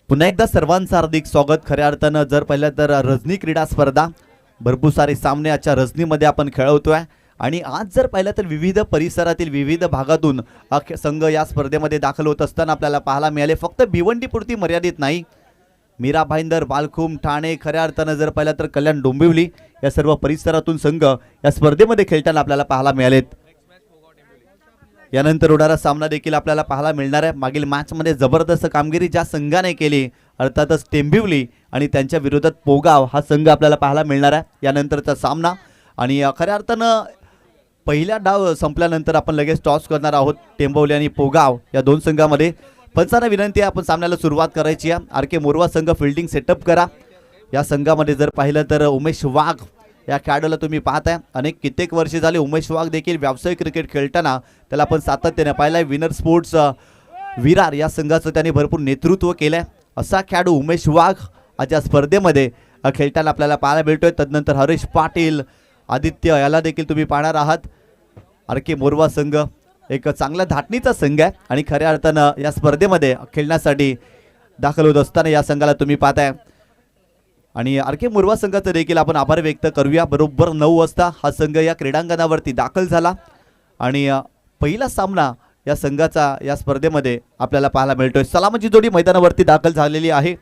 पुन्हा एकदा सर्वांचं हार्दिक स्वागत. खऱ्या अर्थानं जर पाहिलं तर रजनी क्रीडा स्पर्धा भरपूर सारे सामने आजच्या रजनीमध्ये आपण खेळवतोय आणि आज जर पाहिलं तर विविध परिसरातील विविध भागातून संघ या स्पर्धेमध्ये दाखल होत असताना आपल्याला पाहायला मिळाले. फक्त भिवंडीपुरती मर्यादित नाही, मीरा भाईंदर, बालखुम, ठाणे, खऱ्या अर्थानं जर पाहिलं तर कल्याण, डोंबिवली या सर्व परिसरातून संघ या स्पर्धेमध्ये खेळताना आपल्याला पाहायला मिळालेत. यानंतर होणारा सामना देखील आपल्याला पाहायला मिळणार आहे. मागील मॅचमध्ये जबरदस्त कामगिरी ज्या संघाने केली अर्थातच टेंबिवली आणि त्यांच्या विरोधात पोगाव हा संघ आपल्याला पाहायला मिळणार आहे यानंतरचा सामना. आणि खऱ्या अर्थानं पहिला डाव संपल्यानंतर आपण लगेच टॉस करणार आहोत टेंबिवली आणि पोगाव या दोन संघामध्ये. पंचांना विनंती आहे आपण सामन्याला सुरुवात करायची आहे. आर के मोरवा संघ फिल्डिंग सेटअप करा. या संघामध्ये जर पाहिलं तर उमेश वाघ या खेळाडूला तुम्ही पाहताय, कित्येक वर्षे झाले उमेश वाघ देखील व्यावसायिक क्रिकेट खेळताना त्याला आपण सातत्याने पाहिलंय. विनर स्पोर्ट्स विरार या संघाचं त्यांनी भरपूर नेतृत्व केलंय. असा खेळाडू उमेश वाघ आज या स्पर्धेमध्ये खेळताना आपल्याला पाहायला मिळतोय. तदनंतर हरीश पाटील, आदित्य याला देखील तुम्ही पाहणार आहात. आर के मोरवा संघ एक चांगला धाटणीचा संघ आहे आणि खऱ्या अर्थानं या स्पर्धेमध्ये खेळण्यासाठी दाखल होत असताना या संघाला तुम्ही पाहताय. आणि आर के मोरवा संघाचं देखील आपण आभार व्यक्त करूया. बरोबर 9 वाजता हा संघ या क्रीडांगणावरती दाखल झाला आणि पहिला सामना या संघाचा या स्पर्धेमध्ये आपल्याला पाहायला मिळतोय. सलामची जोडी मैदानावरती दाखल झालेली आहे.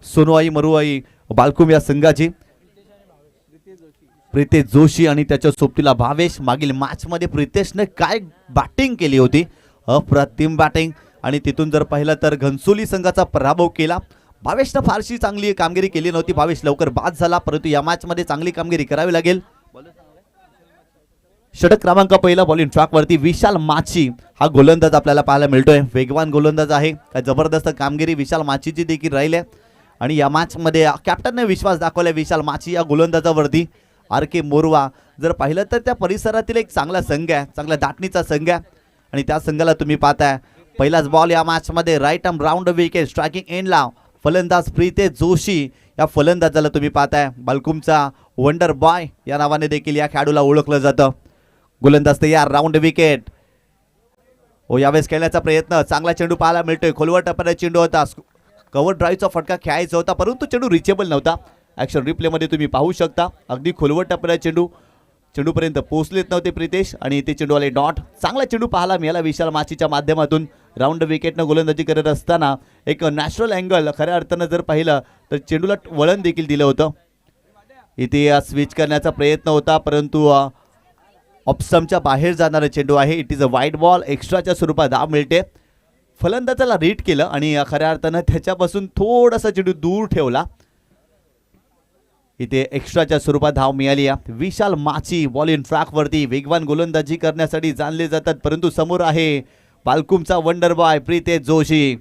सोनूआई मरुआई बालकुम या संघाची प्रितेश जोशी आणि त्याच्या सोबतीला भावेश. मागील मॅचमध्ये प्रितेशने काय बॅटिंग केली होती, अप्रतिम बॅटिंग. आणि तिथून जर पाहिलं तर घनसोली संघाचा पराभव केला. भावेशनं फारशी चांगली कामगिरी केली नव्हती, भावेश लवकर बाद झाला, परंतु या मॅचमध्ये चांगली कामगिरी करावी लागेल. षटक क्रमांक पहिला बॉलिंग ट्रॅकवरती विशाल माची हा गोलंदाज आपल्याला पाहायला मिळतोय. वेगवान गोलंदाज आहे. काय जबरदस्त कामगिरी विशाल माचीची देखील राहिली आहे आणि या मॅचमध्ये कॅप्टनने विश्वास दाखवला विशाल माची या गोलंदाजावरती. आर के मोरवा जर पाहिलं तर त्या परिसरातील एक चांगला संघ आहे, चांगला दाटणीचा संघ आहे आणि त्या संघाला तुम्ही पाहताय. पहिलाच बॉल या मॅचमध्ये right arm round wicket striking एंडला फलंदाज प्रितेश जोशी या फलंदाजाला तुम्ही पाहताय. बालकुमचा वंडर बॉय या नावाने देखील या खेळाडूला ओळखलं जातं. गोलंदाज तयार, राऊंड विकेट. यावेळेस खेळण्याचा प्रयत्न, चांगला चेंडू पाहायला मिळतोय. खोलवर टप्प्याचा चेंडू होता, कव्हर ड्राईव्हचा फटका खेळायचा होता परंतु चेंडू रिचेबल नव्हता. ॲक्शन रिप्लेमध्ये तुम्ही पाहू शकता अगदी खोलवर टप्प्याचा चेंडूपर्यंत पोहोचलेत नव्हते प्रितेश आणि ते चेंडूवाले डॉट. चांगला चेंडू पाहायला मिळाला विशाल माचीच्या माध्यमातून. राऊंड विकेटनं गोलंदाजी करत असताना एक नॅचरल अँगल खऱ्या अर्थानं जर पाहिलं तर चेंडूला वळण देखील दिलं होतं. इथे स्विच करण्याचा प्रयत्न होता परंतु ऑप्समच्या बाहेर जाणारा चेंडू आहे. It is a wide ball. एक्स्ट्राच्या स्वरूपात धाव मिळते. फलंदाजाला रीड केलं आणि खऱ्या अर्थानं त्याच्यापासून थोडासा चेंडू दूर ठेवला. इथे एक्स्ट्राच्या स्वरूपात धाव मिळाली. विशाल माची बॉलिंग ट्रॅकवरती वेगवान गोलंदाजी करण्यासाठी जाणले जातात परंतु समोर आहे बालकुमचा वंडर बॉय प्रितेश जोशी.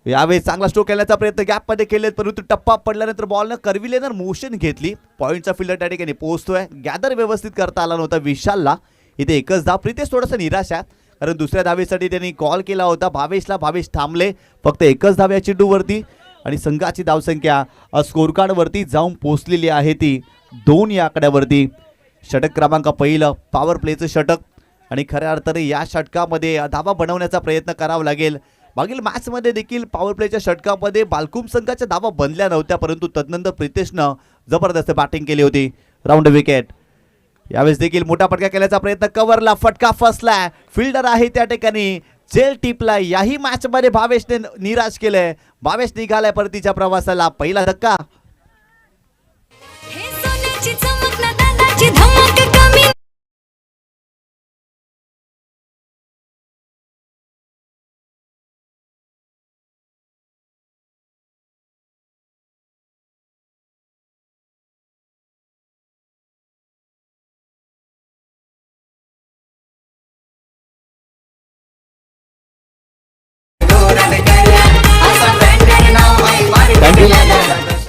यावेळी चांगला स्ट्रोक खेळण्याचा प्रयत्न गॅपमध्ये केलेत परंतु टप्पा पडल्यानंतर बॉलनं कर्विलेनर मोशन घेतली. पॉईंटचा फिल्डर त्या ठिकाणी पोहोचतोय. गॅदर व्यवस्थित करता आला नव्हता विशालला. इथे एकच धाव. प्रितेश थोडासा निराश आहे कारण दुसऱ्या धावेसाठी त्यांनी कॉल केला होता भावेशला. भावेश थांबले. फक्त एकच धाव या चेंडूवरती आणि संघाची धावसंख्या स्कोर कार्डवरती जाऊन पोहोचलेली आहे ती 2 या आकड्यावरती. षटक क्रमांक पहिलं पॉवर प्लेचं षटक आणि खऱ्या अर्थाने या षटकामध्ये धावा बनवण्याचा प्रयत्न करावा लागेल. मागील मॅचमध्ये देखील पॉवर प्लेच्या षटकामध्ये बालकुम संघाच्या धावा बनल्या नव्हत्या परंतु तदनंतर प्रितेशनं जबरदस्त बॅटिंग केली होती. Round wicket. यावेळेस देखील मोठा फटका केल्याचा प्रयत्न, कव्हरला फटका फसलाय. फिल्डर आहे त्या ठिकाणी जेल टिपला. याही मॅचमध्ये भावेशने निराश केलंय. भावेश निघालाय परतीच्या प्रवासाला. पहिला धक्का.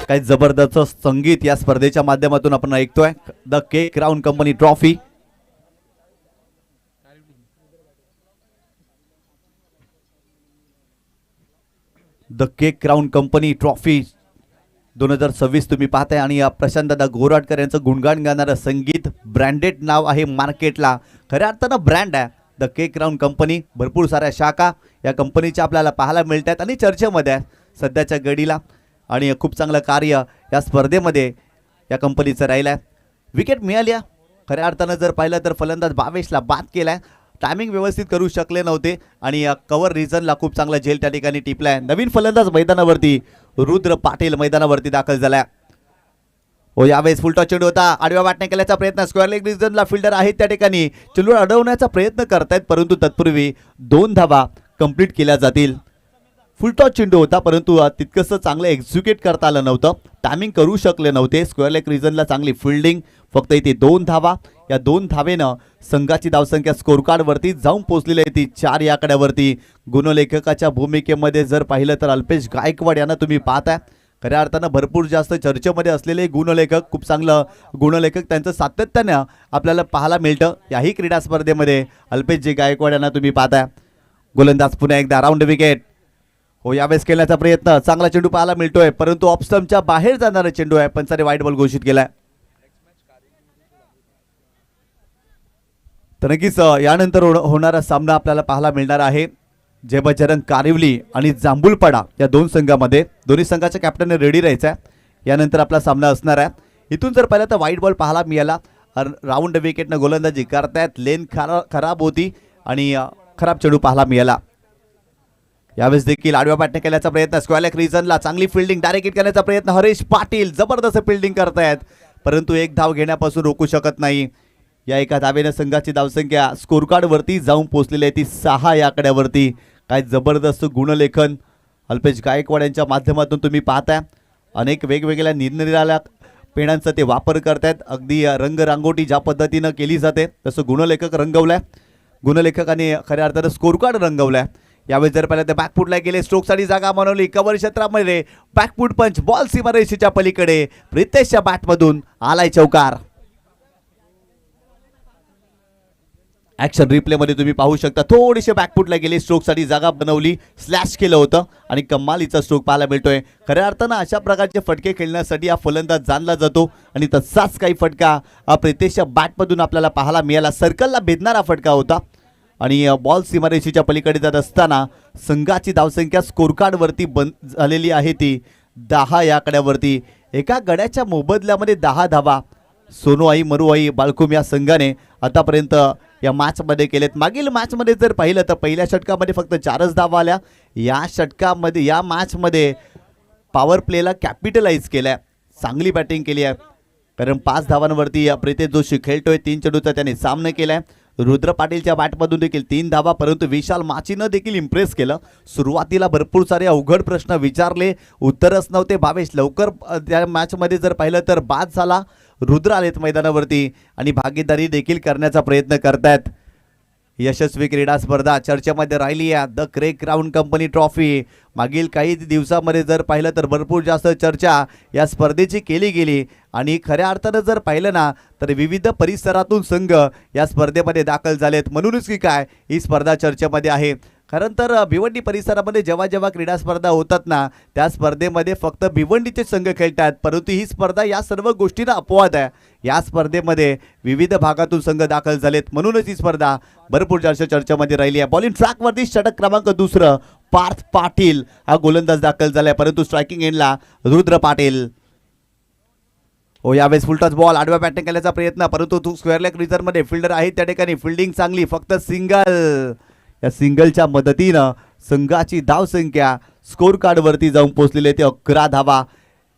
काही जबरदस्त संगीत या स्पर्धेच्या माध्यमातून आपण ऐकतोय. The K crown company trophy. The K crown company trophy 2026 तुम्ही पाहताय आणि प्रशांतदादा गोराटकर यांचं गुणगान गाणारं संगीत, ब्रँडेड नाव आहे मार्केटला, खऱ्या अर्थानं ब्रँड आहे द केक राऊंड कंपनी. भरपूर साऱ्या शाखा या कंपनीच्या आपल्याला पाहायला मिळतात आणि चर्चेमध्ये आहे सध्याच्या घडीला. आणि खूप चांगलं कार्य या स्पर्धेमध्ये या कंपनीचं राहिलं आहे. विकेट मिळाली आहे. खऱ्या अर्थानं जर पाहिलं तर फलंदाज भावेशला बाद केला आहे. टायमिंग व्यवस्थित करू शकले नव्हते आणि कव्हर रिझनला खूप चांगला झेल त्या ठिकाणी टिपला आहे. नवीन फलंदाज मैदानावरती रुद्र पाटील मैदानावरती दाखल झाला. हो, यावेळेस फुलटॉस चेंडू होता, आडव्या वाटण्या केल्याचा प्रयत्न, स्क्वेअर लेग रिजनला फिल्डर आहेत त्या ठिकाणी चेंडू अडवण्याचा प्रयत्न करतायत, परंतु तत्पूर्वी 2 धावा कंप्लीट केल्या जातील. फुलटॉस चेंडू होता परंतु तितकंसं चांगलं एक्झिक्यूट करता आलं नव्हतं, टायमिंग करू शकले नव्हते. स्क्वेअर लेग रिजनला चांगली फिल्डिंग, फक्त इथे 2 धावा. या 2 धावेनं संघाची धावसंख्या स्कोर कार्डवरती जाऊन पोहोचलेली आहे ती 4 या आकड्यावरती. गुणलेखकाच्या भूमिकेमध्ये जर पाहिलं तर अल्पेश गायकवाड यांना तुम्ही पाहताय. खऱ्या अर्थानं भरपूर जास्त चर्चेमध्ये असलेले गुणलेखक, खूप चांगलं गुणलेखक, त्यांचं सातत्यानं आपल्याला पाहायला मिळतं याही क्रीडा स्पर्धेमध्ये. अल्पेश जी गायकवाड यांना तुम्ही पाहताय. गोलंदाज पुन्हा एकदा राऊंड विकेट. हो, यावेळेस केल्याचा प्रयत्न, चांगला चेंडू पाहायला मिळतोय परंतु ऑफ स्टंपच्या बाहेर जाणारा चेंडू आहे. पंचाने वाईट बॉल घोषित केलाय. तर नक्कीच यानंतर होणारा सामना आपल्याला पाहायला मिळणार आहे जय बजरंग कारिवली आणि जांभूलपाडा या 2 संघामध्ये. दोन्ही संघाच्या कॅप्टनने रेडी राहायचं आहे. यानंतर आपला सामना असणार आहे. इथून जर पाहिलं तर वाईट बॉल पाहायला मिळाला. राऊंड विकेटनं गोलंदाजी करतायत. लेन खराब होती आणि खराब चेंडू पाहायला मिळाला. यावेळेस देखील आडव्या बॅटने केल्याचा प्रयत्न, स्क्वेअर लेग रिजनला चांगली फिल्डिंग, डायरेक्ट हिट करण्याचा प्रयत्न. हरीश पाटील जबरदस्त फिल्डिंग करतायत परंतु एक धाव घेण्यापासून रोखू शकत नाही. या एका धावेनं संघाची धावसंख्या स्कोर कार्डवरती जाऊन पोहोचलेली आहे ती 6 या आकड्यावरती. काय जबरदस्त गुणलेखन अल्पेश गायकवाड यांच्या माध्यमातून तुम्ही पाहताय. अनेक वेगवेगळ्या निरनिराळ्या पेणांचा ते वापर करतायत. अगदी रंगरांगोटी ज्या पद्धतीनं केली जाते तसं गुणलेखक रंगवलाय. गुणलेखकाने खऱ्या अर्थानं स्कोर कार्ड रंगवलाय. यावेळी जर पाहिलं तर बॅकफुटला गेले, स्ट्रोकसाठी जागा बनवली, कव्हर क्षेत्रामध्ये बॅकफुट पंच, बॉल सीमारेषेच्या पलीकडे, प्रितेशच्या बॅटमधून आलाय चौकार. ॲक्शन रिप्लेमध्ये तुम्ही पाहू शकता थोडीशी बॅकफुटला गेली, स्ट्रोकसाठी जागा बनवली, स्लॅश केलं होतं आणि कमालीचा स्ट्रोक पाहायला मिळतोय. खऱ्या अर्थानं अशा प्रकारचे फटके खेळण्यासाठी हा फलंदाज जाणला जातो आणि तसाच काही फटका प्रितेशच्या बॅटमधून आपल्याला पाहायला मिळाला. सर्कलला भेदणारा फटका होता आणि बॉल सीमारेषेच्या पलीकडे जात असताना संघाची धावसंख्या स्कोर कार्डवरती बंद झालेली आहे ती 10 या आकड्यावरती. एका गड्याच्या मोबदल्यामध्ये 10 धावा सोनूआई मरुआई बाळकुम या संघाने आतापर्यंत या मॅचमध्ये केलेत. मागील मॅचमध्ये जर पाहिलं तर पहिल्या षटकामध्ये फक्त 4च धावा आल्या. या षटकामध्ये या मॅचमध्ये पॉवर प्लेला कॅपिटलाइज केलं आहे, चांगली बॅटिंग केली आहे कारण 5 धावांवरती प्रितेश जोशी खेळतोय. 3 चेंडूचा त्याने सामना केला आहे. रुद्र पाटीलच्या बॅटमधून देखील 3 धावा परंतु विशाल माचीनं देखील इम्प्रेस केलं. सुरुवातीला भरपूर सारे अवघड प्रश्न विचारले, उत्तरच नव्हते. भावेश लवकर त्या मॅचमध्ये जर पाहिलं तर बाद झाला. रुद्र आलेत मैदानावरती आणि भागीदारी देखील करण्याचा प्रयत्न करतायत. यशस्वी क्रीडा स्पर्धा चर्चेमध्ये राहिली आहे the cake round company trophy. मागील काही दिवसामध्ये जर पाहिलं तर भरपूर जास्त चर्चा या स्पर्धेची केली गेली आणि खऱ्या अर्थानं जर पाहिलं ना तर विविध परिसरातून संघ या स्पर्धेमध्ये दाखल झालेत. म्हणूनच की काय ही स्पर्धा चर्चेमध्ये आहे. कारण तर भिवंडी परिसरामध्ये जेव्हा जेव्हा क्रीडा स्पर्धा होतात ना त्या स्पर्धेमध्ये फक्त भिवंडीचे संघ खेळतात परंतु ही स्पर्धा या सर्व गोष्टींना अपवाद आहे. या स्पर्धेमध्ये विविध भागातून संघ दाखल झालेत म्हणूनच ही स्पर्धा भरपूर जास्त चर्चेमध्ये राहिली आहे. बॉलिंग ट्रॅकवरती षटक क्रमांक 2 पार्थ पाटील हा गोलंदाज दाखल झालाय परंतु स्ट्रायकिंग एंडला रुद्र पाटील. हो, यावेळेस फुलटॉस बॉल, आडव्या बॅटिंग केल्याचा प्रयत्न परंतु स्क्वेअर लेग रिझनमध्ये फिल्डर आहेत त्या ठिकाणी, फिल्डिंग चांगली, फक्त सिंगल. या सिंगलच्या मदतीनं संघाची धावसंख्या स्कोर कार्डवरती जाऊन पोहोचलेली ते 11 धावा.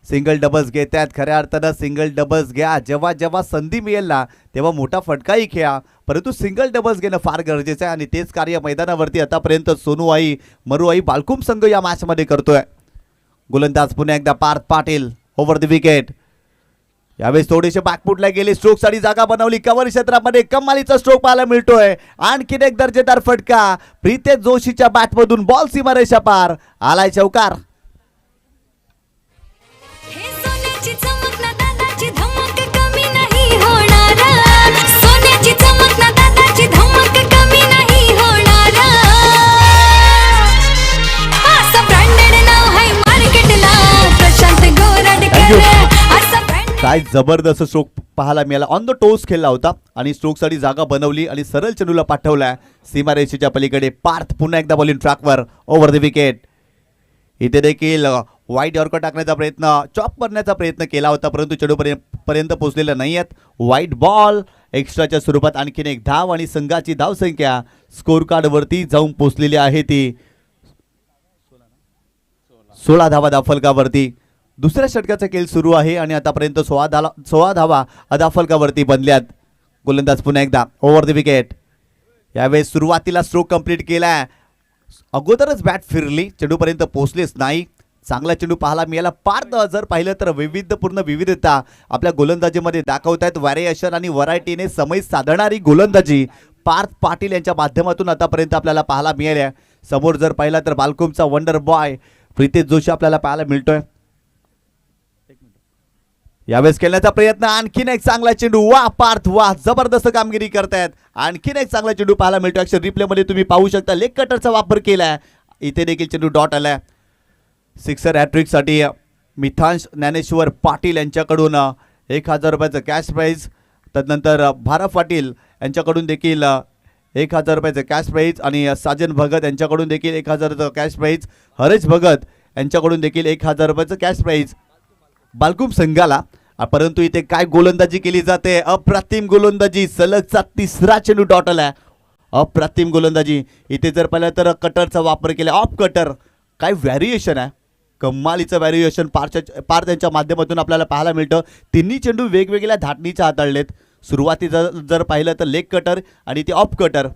सिंगल डबल्स घेत आहेत. खऱ्या अर्थानं सिंगल डबल्स घ्या, जेव्हा जेव्हा संधी मिळेल ना तेव्हा मोठा फटकाही खेळा परंतु सिंगल डबल्स घेणं फार गरजेचं आहे आणि तेच कार्य मैदानावरती आतापर्यंत सोनूआई मरुआई बाळकुम संघ या मॅचमध्ये करतोय. गोलंदाज पुन्हा एकदा Parth Patil over the wicket. यावेळेस थोडेसे बॅकफुटला गेले, स्ट्रोकसाठी जागा बनवली, कव्हर क्षेत्रामध्ये कमालीचा स्ट्रोक पाहायला मिळतोय. आणखीन एक दर्जेदार फटका प्रितेश जोशीच्या बॅटमधून, बॉल सीमारेषा पार, आलाय चौकार. काय जबरदस्त स्ट्रोक पाहायला मिळाला. ऑन द टोस खेळला होता आणि स्ट्रोकसाठी जागा बनवली आणि सरळ चेंडूला पाठवला सीमारेषेच्या पलीकडे. पार्थ पुन्हा एकदा बॉलिंग ट्रॅकवर ओव्हर द विकेट. इथे देखील वाईट यॉर्कर टाकण्याचा प्रयत्न, चॉप करण्याचा प्रयत्न केला होता परंतु चेंडू पर्यंत पोहोचलेला नाही आहेत. वाईट बॉल एक्स्ट्राच्या स्वरूपात आणखीन एक धाव आणि संघाची धावसंख्या स्कोर कार्डवरती जाऊन पोहोचलेली आहे ती 16 धावा धावफलकावरती. दुसऱ्या षटकाचा खेळ सुरू आहे आणि आतापर्यंत 16 धावा धावफलकावरती बनल्यात. गोलंदाज पुन्हा एकदा ओव्हर द विकेट. यावेळेस सुरुवातीला स्ट्रोक कंप्लीट केलाय, अगोदरच बॅट फिरली, चेंडूपर्यंत पोहोचलेच नाही. चांगला चेंडू पाहायला मिळाला. पार्थ जर पाहिलं तर वैविध्यपूर्ण विविधता आपल्या गोलंदाजीमध्ये दाखवत आहेत. व्हॅरिएशन आणि व्हरायटीने समय साधणारी गोलंदाजी पार्थ पाटील यांच्या माध्यमातून आतापर्यंत आपल्याला पाहायला मिळाल्या. समोर जर पाहिला तर बालकुमचा वंडर बॉय प्रितेश जोशी आपल्याला पाहायला मिळतोय. यावेळेस खेळण्याचा प्रयत्न, आणखीन एक चांगला चेंडू. वा पार्थ वा, जबरदस्त कामगिरी करतायत. आणखीन एक चांगला चेंडू पाहायला मिळतो. ॲक्शन रिप्लेमध्ये तुम्ही पाहू शकता लेग कटरचा वापर केलाय. इथे देखील चेंडू डॉट आलाय. सिक्सर हॅट्रिकसाठी मिथांश ज्ञानेश्वर पाटील यांच्याकडून 1000 रुपयाचं कॅश प्राईज. तदनंतर भारत पाटील यांच्याकडून देखील 1000 रुपयाचं कॅश प्राईज आणि साजन भगत यांच्याकडून देखील 1000चं कॅश प्राईज. हरेश भगत यांच्याकडून देखील 1000 रुपयाचं कॅश प्राईज बालकुम संघाला. परंतु इथे काय गोलंदाजी केली जाते, अप्रतिम गोलंदाजी. सलगचा तिसरा चेंडू डॉट आलाय. अप्रतिम गोलंदाजी. इथे जर पाहिलं तर कटरचा वापर केला, ऑफ कटर. काय व्हॅरिएशन आहे, कमालीचं व्हॅरिएशन पार्थ यांच्या माध्यमातून आपल्याला पाहायला मिळतं. तिन्ही चेंडू वेगवेगळ्या धाटणीच्या हाताळलेत. सुरुवातीचा जर पाहिलं तर लेग कटर आणि ते ऑफ कटर.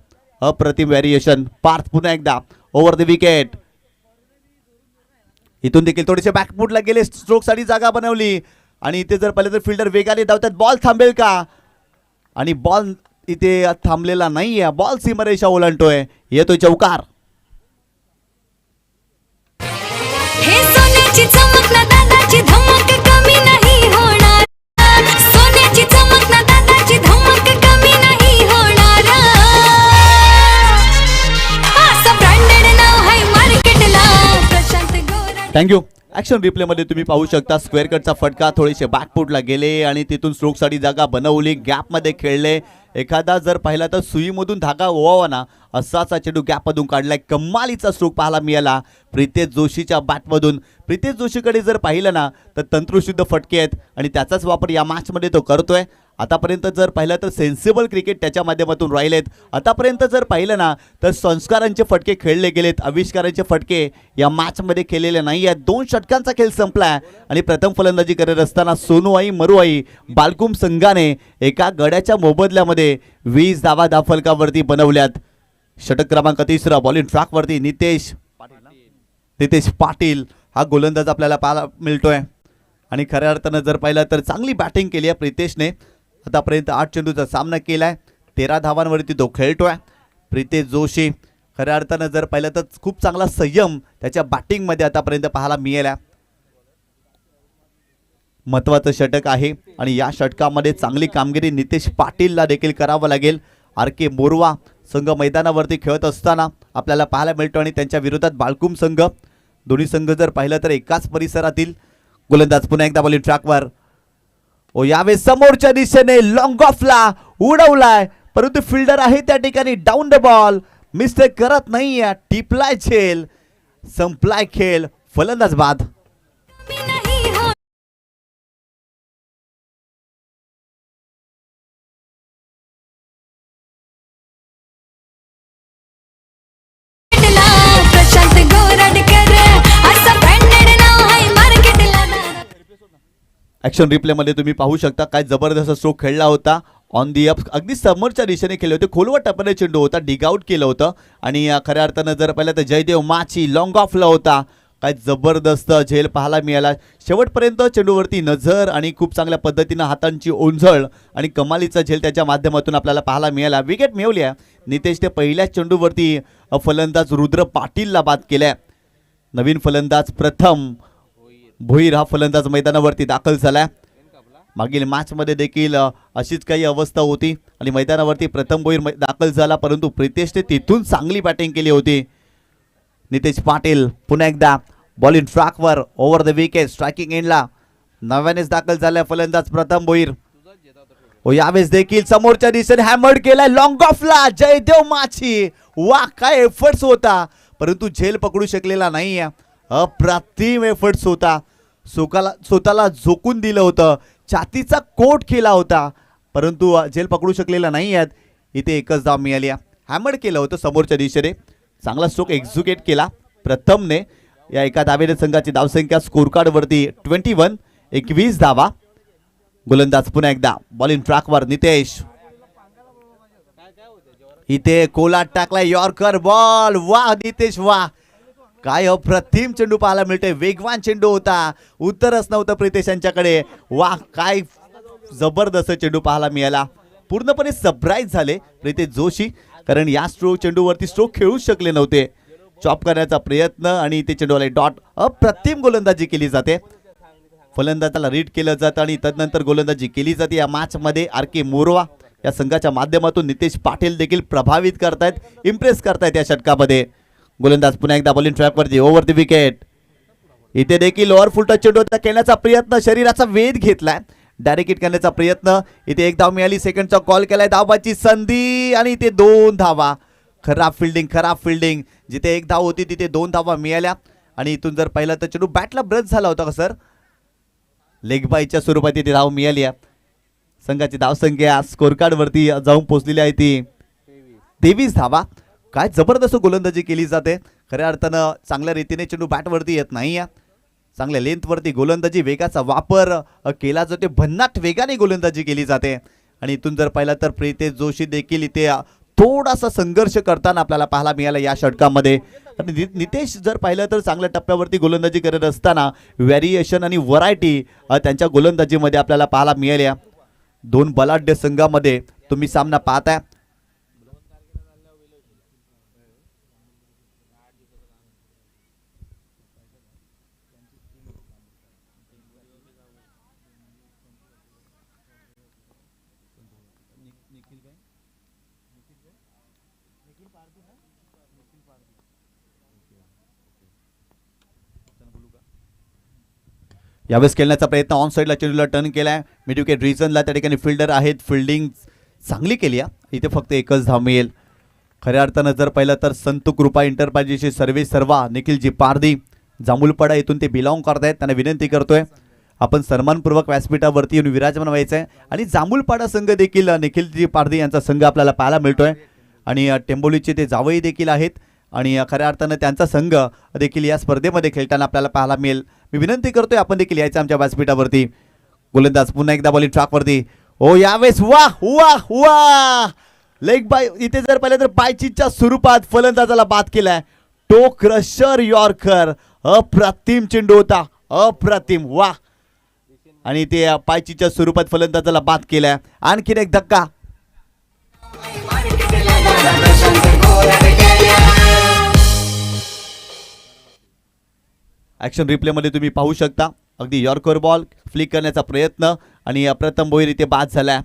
अप्रतिम व्हॅरिएशन. पार्थ पुन्हा एकदा ओव्हर द विकेट. इथून देखील थोडेसे बॅकफुटला गेले, स्ट्रोकसाठी जागा बनवली आणि इथे जर पाहिलं तर फिल्डर वेगाने धावतात. बॉल थांबेल का, आणि बॉल इथे थांबलेला नाहीये. बॉल सीमारेषा ओलांडतोय. येतोय चौकार. हे सोन्याची चमक ना दादाची धमक कमी नाही होणार. सोन्याची चमक ना दादाची धमक कमी नाही होणार. असं ब्रँडेड नाव आहे मार्केटला प्रशांत गोराडे. थँक्यू. ॲक्शन रिप्लेमध्ये तुम्ही पाहू शकता स्क्वेअर कटचा फटका, थोडेसे बॅकफुटला गेले आणि तिथून स्ट्रोकसाठी जागा बनवली. गॅपमध्ये खेळले. एखादा जर पाहिला तर सुईमधून धागा ओवावा ना असाचा चेंडू गॅपमधून काढलाय. कमालीचा स्ट्रोक पाहायला मिळाला प्रितेश जोशीच्या बॅटमधून. प्रितेश जोशीकडे जर पाहिलं ना तर तंत्रशुद्ध फटके आहेत आणि त्याचाच वापर या मॅचमध्ये तो करतोय. आतापर्यंत जर पाहिलं तर सेन्सिबल क्रिकेट त्याच्या माध्यमातून राहिलेत. आतापर्यंत जर पाहिलं ना तर संस्कारांचे फटके खेळले गेलेत, आविष्कारांचे फटके या मॅचमध्ये खेळलेले नाही आहेत. 2 षटकांचा खेळ संपला आणि प्रथम फलंदाजी करत असताना सोनूआई मरुआई बालकुम संघाने एका गड्याच्या मोबदल्यामध्ये 20 धावा धावफलकावरती बनवल्यात. षटक क्रमांक 3 बॉलिंग ट्रॅकवरती नितेश पाटील हा गोलंदाज आपल्याला पाहायला मिळतोय आणि खऱ्या अर्थानं जर पाहिलं तर चांगली बॅटिंग केली आहे प्रितेशने. आतापर्यंत 8 चेंडूचा सामना केलाय, 13 धावांवरती तो खेळतोय. प्रितेश जोशी खऱ्या अर्थानं जर पाहिलं तर खूप चांगला संयम त्याच्या बॅटिंगमध्ये आतापर्यंत पाहायला मिळाला. महत्त्वाचं षटक आहे आणि या षटकामध्ये चांगली कामगिरी नितेश पाटीलला देखील करावं लागेल. RK मोरवा संघ मैदानावरती खेळत असताना आपल्याला पाहायला मिळतो आणि त्यांच्या विरोधात बालकुम संघ. दोन्ही संघ जर पाहिलं तर एकाच परिसरातील. गोलंदाज पुन्हा एकदा बॉलिंग ट्रॅकवर. यावेळेस समोरच्या दिशेने लॉंग ऑफला उडवलाय परंतु फिल्डर आहे त्या ठिकाणी डाऊन द बॉल. मिस्टेक करत नाहीये. टिपलाय झेल, संपलाय खेळ. फलंदाज बाद. प्रशांत गोराडकर असं ब्रँडेड नाव आहे मार्केटला. ॲक्शन रिप्लेमध्ये तुम्ही पाहू शकता काय जबरदस्त स्ट्रोक खेळला होता. ऑन दी अप अगदी समोरच्या दिशेने खेळले होते. खोलवर टपणे चेंडू होता, डिग आउट केलं होतं आणि खऱ्या अर्थानं जर पाहिलं तर जयदेव माची लॉंग ऑफला होता. काय जबरदस्त झेल पाहायला मिळाला. शेवटपर्यंत चेंडूवरती नजर आणि खूप चांगल्या पद्धतीनं हातांची ओंझळ आणि कमालीचा झेल त्याच्या माध्यमातून आपल्याला पाहायला मिळाला. विकेट मिळवली आहे नितेशने. पहिल्याच चेंडूवरती फलंदाज रुद्र पाटीलला बाद केलाय. नवीन फलंदाज प्रथम भोईर हा फलंदाज मैदानावरती दाखल झालाय. मागील मॅचमध्ये देखील अशीच काही अवस्था होती आणि मैदानावरती प्रथम भोईर दाखल झाला परंतु प्रितेशने तिथून चांगली बॅटिंग केली होती. नितेश पाटील पुन्हा एकदा बॉलिंग ट्रॅकवर ओव्हर द विकेट. स्ट्रायकिंग एंडला नव्यानेच दाखल झालाय फलंदाज प्रथम भोईर. हो यावेळेस देखील समोरच्या दिशेने हॅमर्ड केलाय लॉंग ऑफला जयदेव माची. वा काय एफर्ट्स होता, परंतु झेल पकडू शकलेला नाहीये. अप्रतिम एफर्ट्स होता, स्वतःला झोकून दिलं होतं, छातीचा कोट केला होता, परंतु झेल पकडू शकलेला नाही आहेत. इथे एकच धाव मिळाली. हॅमर्ड केलं होतं समोरच्या दिशेने, चांगला स्ट्रोक एक्झिक्यूट केला प्रथमने. या एका धावेने संघाची धावसंख्या स्कोर कार्ड वरती 21, 21 धावा. गोलंदाज पुन्हा एकदा बॉल इन ट्रॅकवर नितेश. इथे कोलाट टाकलाय यॉर्कर बॉल. वा नितेश वा, काय अप्रतिम चेंडू पाहायला मिळतोय. वेगवान चेंडू होता, उत्तरच नव्हतं प्रितेश यांच्याकडे. वा काय जबरदस्त चेंडू पाहायला मिळाला. पूर्णपणे सरप्राईज झाले प्रितेश जोशी, कारण या चेंडूवरती स्ट्रोक खेळू शकले नव्हते. चॉप करण्याचा प्रयत्न आणि ते चेंडूला डॉट. अप्रतिम गोलंदाजी केली जाते, फलंदाजाला रीड केलं जातं आणि तदनंतर गोलंदाजी केली जाते. या मॅच मध्ये आर के मोरवा या संघाच्या माध्यमातून नितेश पाटील देखील प्रभावित करतायत, इम्प्रेस करतायत या षटकामध्ये. गोलंदाज पुन्हा एकदा बॉलिंग ट्रॅकवरती ओव्हर द विकेट. इथे देखील ओव्हर फुल टच चेंडू खेळण्याचा प्रयत्न, शरीराचा वेध घेतलाय, डायरेक्ट हिट करण्याचा प्रयत्न. इथे एक धाव मिळाली, सेकंडचा कॉल केलाय, धावाची संधी आणि इथे 2 धावा. खराब फिल्डिंग. जिथे एक धाव होती तिथे 2 धावा मिळाल्या. आणि इथून जर पाहिलं तर चेंडू बॅटला ब्रश झाला होता का सर, लेग बायच्या स्वरूपात इथे धाव मिळाली आहे. संघाची धावसंख्या स्कोर कार्ड वरती जाऊन पोहोचलेली आहे ती 23 धावा. काय जबरदस्त गोलंदाजी केली जाते. खऱ्या अर्थानं चांगल्या रीतीने चेंडू बॅटवरती येत नाही आहे. चांगल्या लेंथवरती गोलंदाजी, वेगाचा वापर केला जातो, भन्नाट वेगाने गोलंदाजी केली जाते. आणि इथून जर पाहिलं तर प्रितेश जोशी देखील इथे थोडासा संघर्ष करताना आपल्याला पाहायला मिळाला या षटकामध्ये. आणि नितेश जर पाहिलं तर चांगल्या टप्प्यावरती गोलंदाजी करत असताना व्हेरिएशन आणि व्हरायटी त्यांच्या गोलंदाजीमध्ये आपल्याला पाहायला मिळाल्या. 2 बलाढ्य संघामध्ये तुम्ही सामना पाहताय. यावेळेस खेळण्याचा प्रयत्न ऑन साईडला चेंडूला टर्न केलाय, मिड विकेट रिजनला त्या ठिकाणी फिल्डर आहेत, फिल्डिंग चांगली केली आहे. इथे फक्त एकच धाव मिळेल. खऱ्या अर्थानं जर पाहिलं तर संत कृपा इंटरप्राइजेसचे सर्वा निखिलजी पारधी जांभूलपाडा इथून ते बिलॉंग करतायत. त्यांना विनंती करतोय आपण सन्मानपूर्वक व्यासपीठावरती येऊन विराजमान व्हायचं आहे. आणि जांभूलपाडा संघ देखील निखिलजी पारधी यांचा संघ आपल्याला पाहायला मिळतोय. आणि टेंबोलीचे ते जावई देखील आहेत आणि खऱ्या अर्थानं त्यांचा संघ देखील या स्पर्धेमध्ये खेळताना आपल्याला पाहायला मिळेल. मी विनंती करतोय आपण देखील यायचं आमच्या व्यासपीठावरती. गोलंदाज पुन्हा एकदा बॉलिंग ट्रॅकवरती. ओ यावेळेस वा वा वा, लेग बाय. इथे जर पाहिलं तर पायचीच्या स्वरूपात फलंदाजाला बाद केलाय. टो क्रशर यॉर्कर. अप्रतिम चेंडू होता, अप्रतिम. वा, आणि ते पायचीच्या स्वरूपात फलंदाजाला बाद केलाय. आणखीन एक धक्का. ॲक्शन रिप्लेमध्ये तुम्ही पाहू शकता अगदी यॉर्कर बॉल फ्लिक करण्याचा प्रयत्न आणि प्रथम भोईर इथे बाद झाला.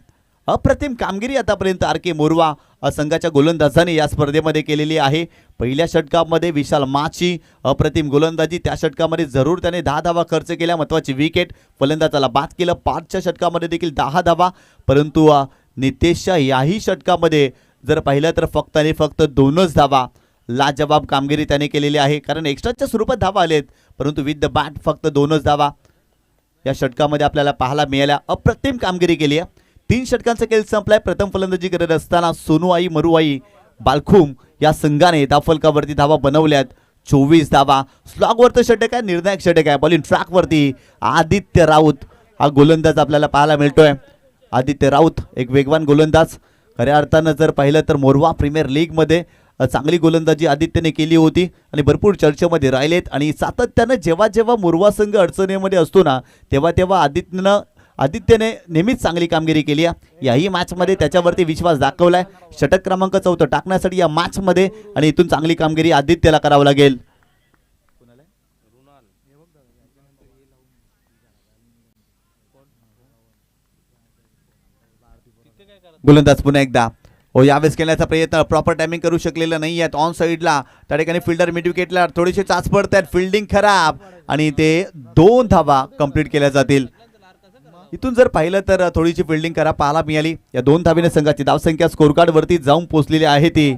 अप्रतिम कामगिरी आतापर्यंत आर के मोरवा संघाच्या गोलंदाजाने या स्पर्धेमध्ये केलेली आहे. पहिल्या षटकामध्ये विशाल माची अप्रतिम गोलंदाजी, त्या षटकामध्ये जरूर त्याने 10 धावा खर्च केल्या, महत्त्वाची विकेट, फलंदाजाला बाद केलं. 5च्या षटकामध्ये देखील 10 धावा, परंतु नितेशच्या याही षटकामध्ये जर पाहिलं तर फक्त आणि फक्त 2च धावा. लाजवाब कामगिरी त्याने केलेली आहे, कारण एक्स्ट्राच्या स्वरूपात धावा आलेत, परंतु विथ द बॅट फक्त 2च धावा या षटकामध्ये आपल्याला पाहायला मिळाल्या. अप्रतिम कामगिरी केली आहे. 3 षटकांचा खेळ संपलाय. प्रथम फलंदाजी करत असताना सोनूआई मरुआई बालखुम या संघाने धावफलकावरती धावा बनवल्यात 24 धावा. स्लॉगवरचं षटक आहे, निर्णायक षटक आहे. बॉलिंग ट्रॅकवरती आदित्य राऊत हा गोलंदाज आपल्याला पाहायला मिळतोय. आदित्य राऊत एक वेगवान गोलंदाज. खऱ्या अर्थानं जर पाहिलं तर मोरवा प्रीमियर लीगमध्ये चांगली गोलंदाजी आदित्यने केली होती आणि भरपूर चर्चेमध्ये राहिलेत. आणि सातत्यानं जेव्हा जेव्हा मोरवा संघ अडचणीमध्ये असतो ना, तेव्हा तेव्हा आदित्यने नेहमीच चांगली कामगिरी केली आहे. याही मॅचमध्ये त्याच्यावरती विश्वास दाखवलाय. षटक क्रमांक 4 टाकण्यासाठी या मॅचमध्ये आणि इथून चांगली कामगिरी आदित्यला करावं लागेल. गोलंदाज पुन्हा एकदा. हो यावेळेस खेळण्याचा प्रयत्न, प्रॉपर टायमिंग करू शकलेला नाही आहेत. ऑन साईडला त्या ठिकाणी फिल्डर मिड विकेटला थोडेसे चाच पडतात, फिल्डिंग खराब आणि ते 2 धावा कंप्लीट केल्या जातील. इथून जर पाहिलं तर थोडीशी फिल्डिंग करा पाहायला मिळाली. या 2 धावेने संघाची धावसंख्या स्कोर कार्ड वरती जाऊन पोहोचलेली आहे ती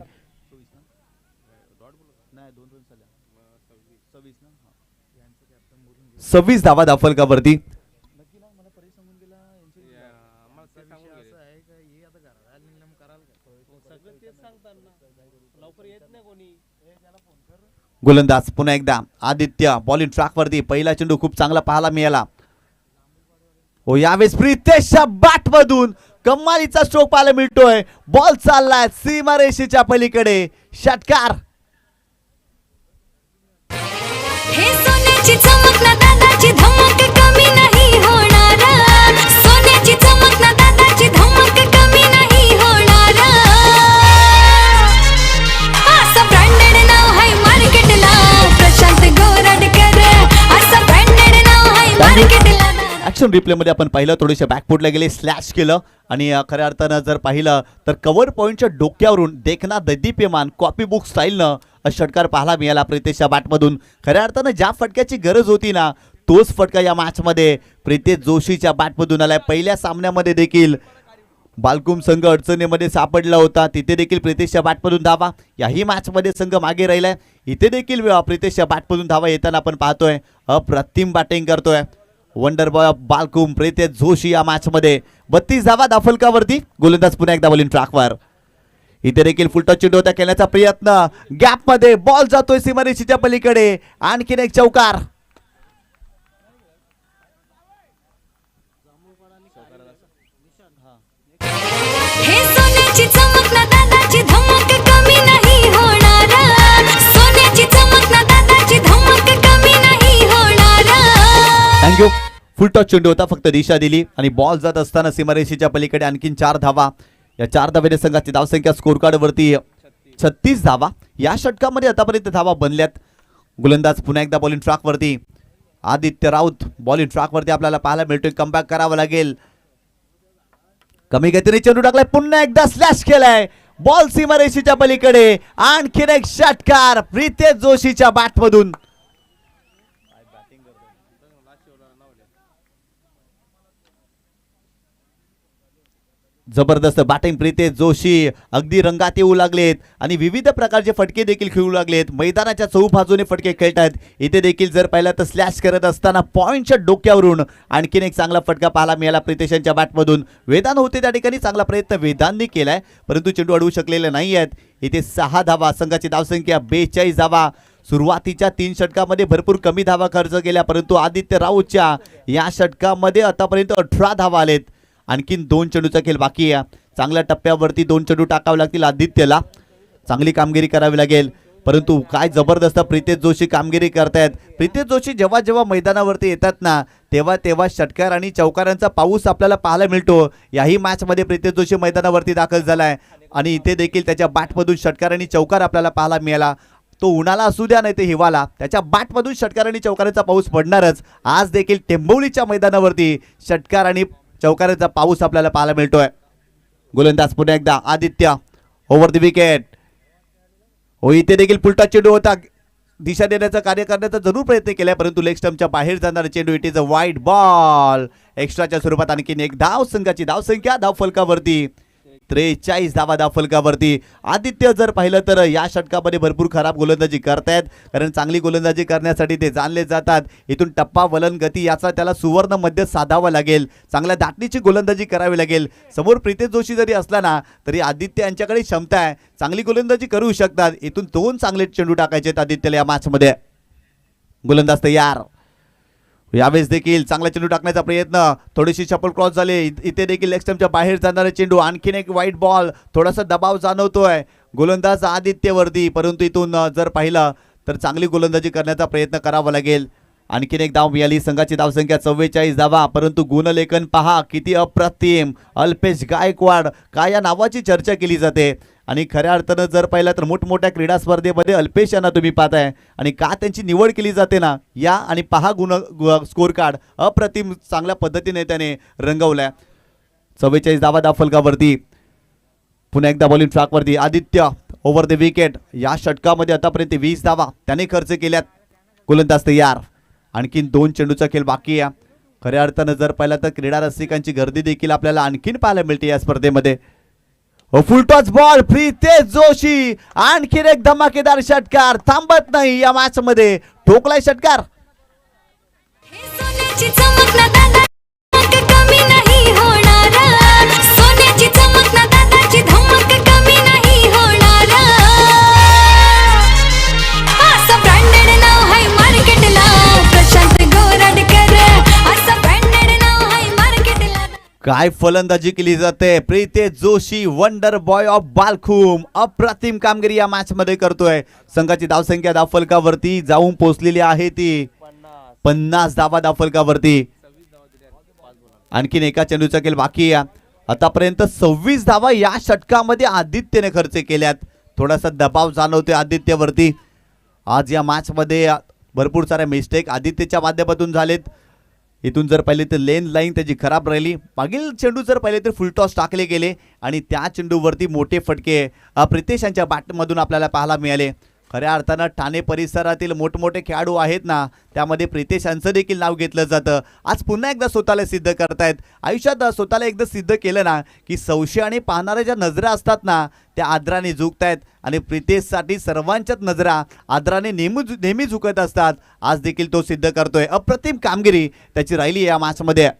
26 धावा धावफलकावरती. गोलंदाज पुन्हा एकदा आदित्य बॉलिंग ट्रॅक वरती. पहिला चेंडू खूप चांगला पाहायला मिळाला. हो यावेळेस प्रितेशच्या बॅट मधून कमालीचा स्ट्रोक पाहायला मिळतोय. बॉल चाललाय सीमारेषेच्या पलीकडे. षटकार. हे सोन्याची चमक ना दादाची धमक कमी नाही होणार. सोन्याची चमक ना दादाची धमक कमी नाही होणार. असं ब्रँडेड नाव आहे मार्केटला प्रशांत गोरडकर. असं ब्रँडेड नाव आहे मार्केटला. ऍक्शन रिप्ले मध्ये आपण पाहिलं थोडेसे बॅकफुटला गेले स्लॅश केलं आणि खऱ्या अर्थानं जर पाहिलं तर कव्हर पॉईंटच्या डोक्यावरून देखना दैदीप्यमान कॉपी बुक स्टाईलनं षटकार पाहायला मिळाला प्रितेशच्या बॅटमधून. खऱ्या अर्थानं ज्या फटक्याची गरज होती ना तोच फटका या मॅचमध्ये प्रितेश जोशीच्या बॅटमधून आलाय. पहिल्या सामन्यामध्ये देखील बालकुम संघ अडचणीमध्ये सापडला होता, तिथे देखील प्रितेशच्या बॅटमधून धावा. याही मॅचमध्ये संघ मागे राहिलाय, इथे देखील प्रितेशच्या बॅटमधून धावा येताना आपण पाहतोय. अप्रतिम बॅटिंग करतोय wonder boy of Balkum Pritesh Joshi या मॅचमध्ये. 32 धावा धावफलकावरती. गोलंदाज पुन्हा एकदा बॉलिंग ट्रॅकवर. इथे देखील फुलटॉस चेंडू होता खेळण्याचा प्रयत्न. गॅप मध्ये बॉल जातोय सीमारेषेच्या पलीकडे. आणखीन एक चौकार. हे सोन्याची चमक ना दादाची धमक कमी नाही होणार. सोन्याची चमक ना दादाची धमक कमी नाही होणार. थँक्यू. फुलटॉस चेंडू होता, फक्त दिशा दिली आणि बॉल जात असताना सीमारेषेच्या पलीकडे आणखीन 4 धावा. या 4 धावेने संघाची धावसंख्या स्कोर कार्ड वरती 36 धावा. या षटकामध्ये आतापर्यंत धावा बनल्यात. गोलंदाज पुन्हा एकदा बॉलिंग ट्रॅक वरती. आदित्य राऊत बॉलिंग ट्रॅक वरती आपल्याला पाहायला मिळतोय. कमबॅक करावं लागेल. कमी गतीने चेंडू टाकलाय, पुन्हा एकदा स्लॅश केलाय. बॉल सीमारेषेच्या पलीकडे. आणखीन एक षटकार प्रितेश जोशीच्या बॅटमधून. जबरदस्त बॅटिंग प्रितेश जोशी. अगदी रंगात येऊ लागलेत आणि विविध प्रकारचे फटके देखील खेळू लागलेत. मैदानाच्या चौबाजूने फटके खेळतात. इथे देखील जर पाहिलं तर स्लॅश करत असताना पॉईंटच्या डोक्यावरून आणखीन एक चांगला फटका पाहायला मिळाला प्रितेशांच्या बॅटमधून. वेदान होते त्या ठिकाणी, चांगला प्रयत्न वेदांनी केलाय परंतु चेंडू अडवू शकलेले नाही आहेत. इथे 6 धावा. संघाची धावसंख्या 42 धावा. सुरुवातीच्या 3 षटकामध्ये भरपूर कमी धावा खर्च केल्या परंतु आदित्य राऊतच्या या षटकामध्ये आतापर्यंत 18 धावा आलेत. आणखीन 2 चेंडूचा खेळ बाकी आहे. चांगल्या टप्प्यावरती 2 चेंडू टाकावे लागतील आदित्यला. चांगली कामगिरी करावी लागेल परंतु काय जबरदस्त प्रितेश जोशी कामगिरी करतायत. प्रितेश जोशी जेव्हा जेव्हा मैदानावरती येतात ना तेव्हा तेव्हा षटकार आणि चौकारांचा पाऊस आपल्याला पाहायला मिळतो. याही मॅचमध्ये प्रितेश जोशी मैदानावरती दाखल झालाय आणि इथे देखील त्याच्या बॅटमधून षटकार आणि चौकार आपल्याला पाहायला मिळाला. तो उन्हाळा असू द्या नाही ते हिवाळा, त्याच्या बॅटमधून षटकार आणि चौकारांचा पाऊस पडणारच. आज देखील टेंभोलीच्या मैदानावरती षटकार आणि चौकारांचा पाऊस आपल्याला पाहायला मिळतोय. गोलंदाज पुन्हा एकदा आदित्य ओव्हर द विकेट. हो इथे देखील फुलटॉस चेंडू होता, दिशा देण्याचा कार्य करण्याचा जरूर प्रयत्न केलाय परंतु लेग स्टंपच्या बाहेर जाणारा चेंडू. It is a wide ball. एक्स्ट्राच्या स्वरूपात आणखीन एक धाव. संघाची धावसंख्या धावफलकावरती 43 धावा धावफलकावरती. आदित्य जर पाहिलं तर या षटकामध्ये भरपूर खराब गोलंदाजी करतायत कारण चांगली गोलंदाजी करण्यासाठी ते जाणले जातात. इथून टप्पा वलन गती याचा त्याला सुवर्ण मध्य साधावा लागेल. चांगल्या दाटणीची गोलंदाजी करावी लागेल. समोर प्रितेश जोशी जरी असला ना तरी आदित्य यांच्याकडे क्षमता आहे, चांगली गोलंदाजी करू शकतात. इथून 2 चांगले चेंडू टाकायचे आदित्यला या मॅचमध्ये. गोलंदाज तयार. यावेळेस देखील चांगला चेंडू टाकण्याचा प्रयत्न. थोडीशी शफल क्रॉस झाले. इथे देखील लेग स्टंपच्या बाहेर जाणारा चेंडू. आणखीन एक वाईट बॉल. थोडासा दबाव जाणवतोय गोलंदाज आदित्यवरती परंतु इथून जर पाहिलं तर चांगली गोलंदाजी करण्याचा प्रयत्न करावा लागेल. आणखीन एक धाव मिळाली. संघाची धावसंख्या 44 धावा परंतु गुणलेखन पहा किती अप्रतिम. अल्पेश गायकवाड काय या नावाची चर्चा केली जाते आणि खऱ्या अर्थानं जर पाहिलं तर मोठमोठ्या क्रीडा स्पर्धेमध्ये अल्पेश यांना तुम्ही पाहताय आणि का त्यांची निवड केली जाते ना या आणि पहा स्कोर कार्ड अप्रतिम चांगल्या पद्धतीने त्याने रंगवलाय. 44 धावा धावफलकावरती. पुन्हा एकदा बॉलिंग ट्रॅकवरती आदित्य ओव्हर द विकेट. या षटकामध्ये आतापर्यंत 20 धावा त्याने खर्च केल्यात. गोलंदाज तयार. आणखीन 2 चेंडूचा खेळ बाकी आहे. खऱ्या अर्थानं जर पाहिलं तर क्रीडा रसिकांची गर्दी देखील आपल्याला आणखीन पाहायला मिळते या स्पर्धेमध्ये. फुल टॉस बॉल प्रितेश जोशी, आणखीन एक धमाकेदार षटकार, थांबत नाही या मॅच मध्ये, ठोकलाय षटकार. हे सोन्याची चमक ना दादा कमी नाही होणार, सोन्याची चमक ना दादाची धमक कमी नाही होणार. असं ब्रँडेड नाव आहे मार्केटला, प्रशांत गोरडकर, असं ब्रँडेड नाव आहे मार्केटला. काय फलंदाजी केली जाते, Pritesh Joshi wonder boy of Balkum अप्रतिम कामगिरी या मॅच मध्ये करतोय. संघाची धावसंख्या धावफलकावरती जाऊन पोहोचलेली आहे ती 50 धावा धावफलकावरती. आणखीन एका चेंडूचा खेळ बाकी आहे. आतापर्यंत 26 धावा या षटकामध्ये आदित्यने खर्च केल्यात. थोडासा दबाव जाणवतोय आदित्यवरती. आज या मॅच मध्ये भरपूर साऱ्या मिस्टेक आदित्यच्या माध्यमातून झालेत. इथून जर पाहिले तर लेन लाईन त्याची खराब राहिली. मागील चेंडू जर पाहिले तर फुल टॉस टाकले गेले आणि त्या चेंडूवरती मोठे फटके प्रितेश यांच्या बॅटमधून आपल्याला पाहायला मिळाले. खऱ्या अर्थानं ठाणे परिसरातील मोठमोठे खेळाडू आहेत ना, त्यामध्ये प्रितेश यांचं देखील नाव घेतलं जातं. आज पुन्हा एकदा स्वतःला सिद्ध करतायत. आयुष्यात स्वतःला एकदा सिद्ध केलं ना की संशय आणि पाहणाऱ्या ज्या नजरा असतात ना त्या आदराने झुकतायत आणि प्रितेशसाठी सर्वांच्याच नजरा आदराने नेहमी झुकत असतात. आज देखील तो सिद्ध करतोय. अप्रतिम कामगिरी त्याची राहिली या मॅचमध्ये.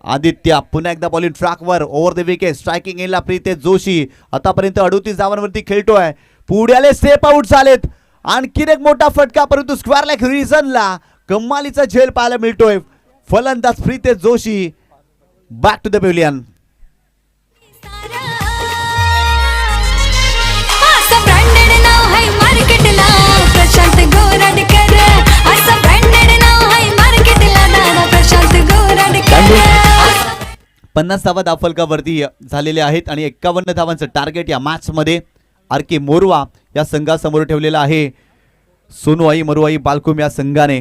आदित्य पुन्हा एकदा बॉलिंग ट्रॅकवर, ओव्हर द विकेट, स्ट्रायकिंग एंडला प्रितेश जोशी आतापर्यंत 38 धावांवरती खेळतोय. पुढ्याले स्टेप आउट झालेत. आणखीन एक मोठा फटका, परंतु स्क्वेअर लेग रिजनला कमालीचा झेल पाहायला मिळतोय. फलंदाज Pritesh Joshi back to the pavilion. असं ब्रँडेड नाव आहे मार्केटला, प्रशांत गोरडकर, असं ब्रँडेड नाव आहे मार्केटला दादा प्रशांत गोरडकर. 50 धावा धावफलकावरती झालेले आहेत आणि 51 धावांचं टार्गेट या मॅच मध्ये आर.के. मोरवा या संघासमोर ठेवलेला आहे. सोनूआई मरुआई बालकुम या संघाने.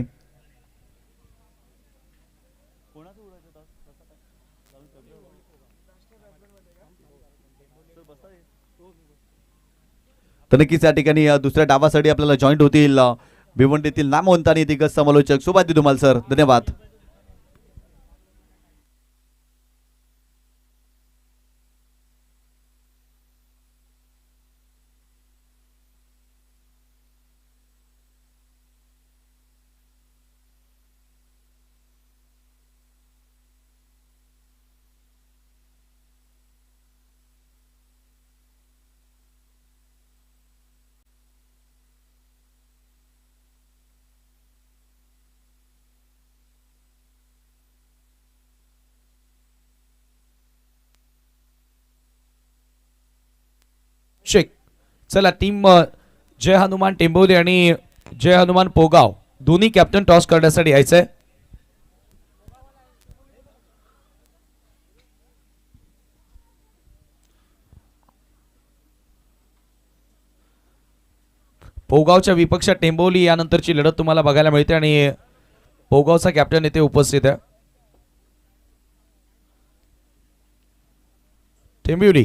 तर नक्कीच या ठिकाणी दुसऱ्या डावासाठी आपल्याला जॉईंट होतील भिवंडीतील नामवंत आणि दिग्गज समालोचक. शुभादी धुमाल सर, धन्यवाद. शेख. चला टीम जय हनुमान टेंबोली आणि जय हनुमान पोगाव दोन्ही कॅप्टन टॉस करण्यासाठी यायचंय. पोगावच्या विपक्ष टेंबोली यानंतरची लढत तुम्हाला बघायला मिळते आणि पोगावचा कॅप्टन येथे उपस्थित आहे. टेंबोली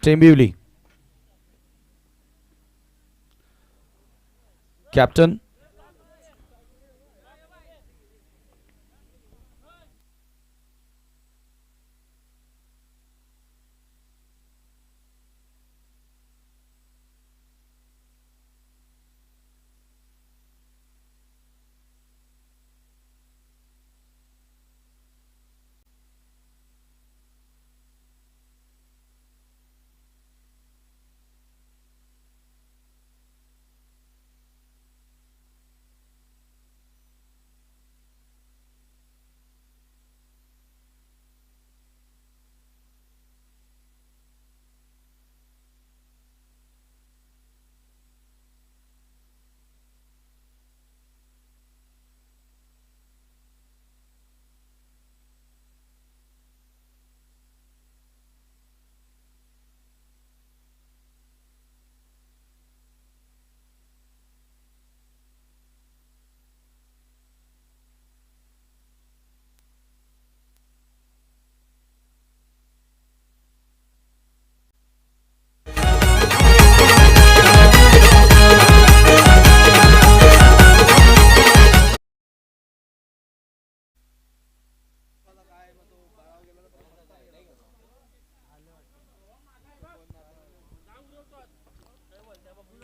टेंबिवली कॅप्टन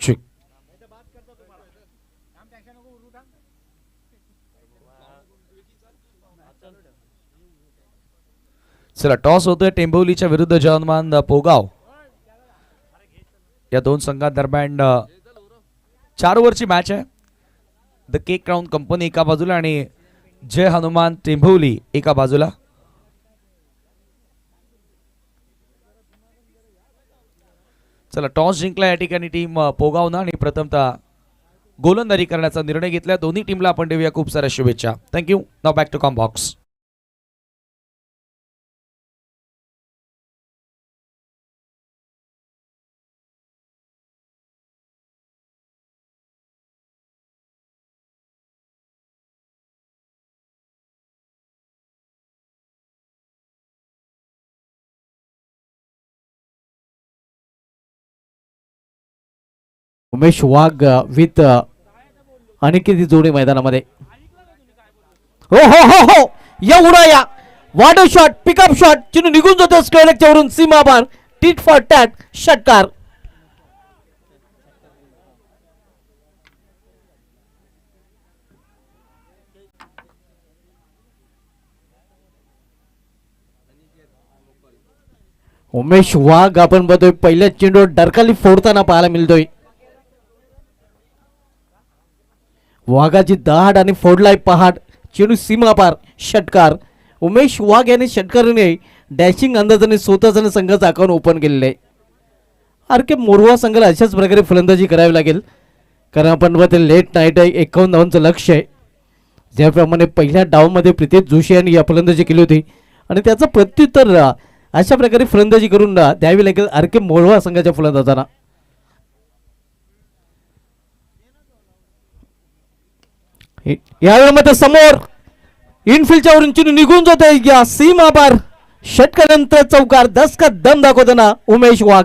चेक. चला टॉस होतोय टेंभोलीच्या विरुद्ध जवानमान पोगाव या दोन संघांदरम्यान 4 ओव्हरची मॅच आहे. द केक क्राउन कंपनी एका बाजूला आणि जय हनुमान टेंभोली एका बाजूला. चला टॉस जिंकला या ठिकाणी टीम पोगावनं आणि प्रथमतः गोलंदाजी करण्याचा निर्णय घेतला. दोन्ही टीमला आपण देऊया खूप साऱ्या शुभेच्छा. थँक्यू. नाव back to comm box. Umesh Wagh with Aniket जोडी मैदानामध्ये. हो हो हो हो या उडा या वाटर शॉट पिकअप शॉट चिन्ह निघून जातो स्क्वेअरच्या वरून सीमा बार टीट फॉर टॅट षटकार. उमेश वाघ आपण बघतोय पहिल्या चेंडूवर डरकाली फोडताना पाहायला मिळतोय. वाघाची दहाड आणि फोडलाय पहाड चेंडू सीमा पार षटकार. उमेश वाघ याने षटकाराने डॅशिंग अंदाजाने स्वतःच संघाचं अकाउंट ओपन केलेलं आहे. आर.के. मोरवा संघाला अशाच प्रकारे फलंदाजी करावी लागेल कारण आपण बघते लेट नाईट आहे. 51 धावांचं लक्ष आहे. ज्याप्रमाणे पहिल्या डावमध्ये प्रितेश जोशी यांनी या फलंदाजी केली होती आणि त्याचं प्रत्युत्तर अशा प्रकारे फलंदाजी करून द्यावी लागेल आर.के. मोरवा संघाच्या फलंदाजांना. यावेळेमध्ये समोर इनफिल्डच्या वरून चिन्ह निघून जाते या सीमा पार षटकानंतर चौकार. 10 का दम दाखवताना उमेश वाघ.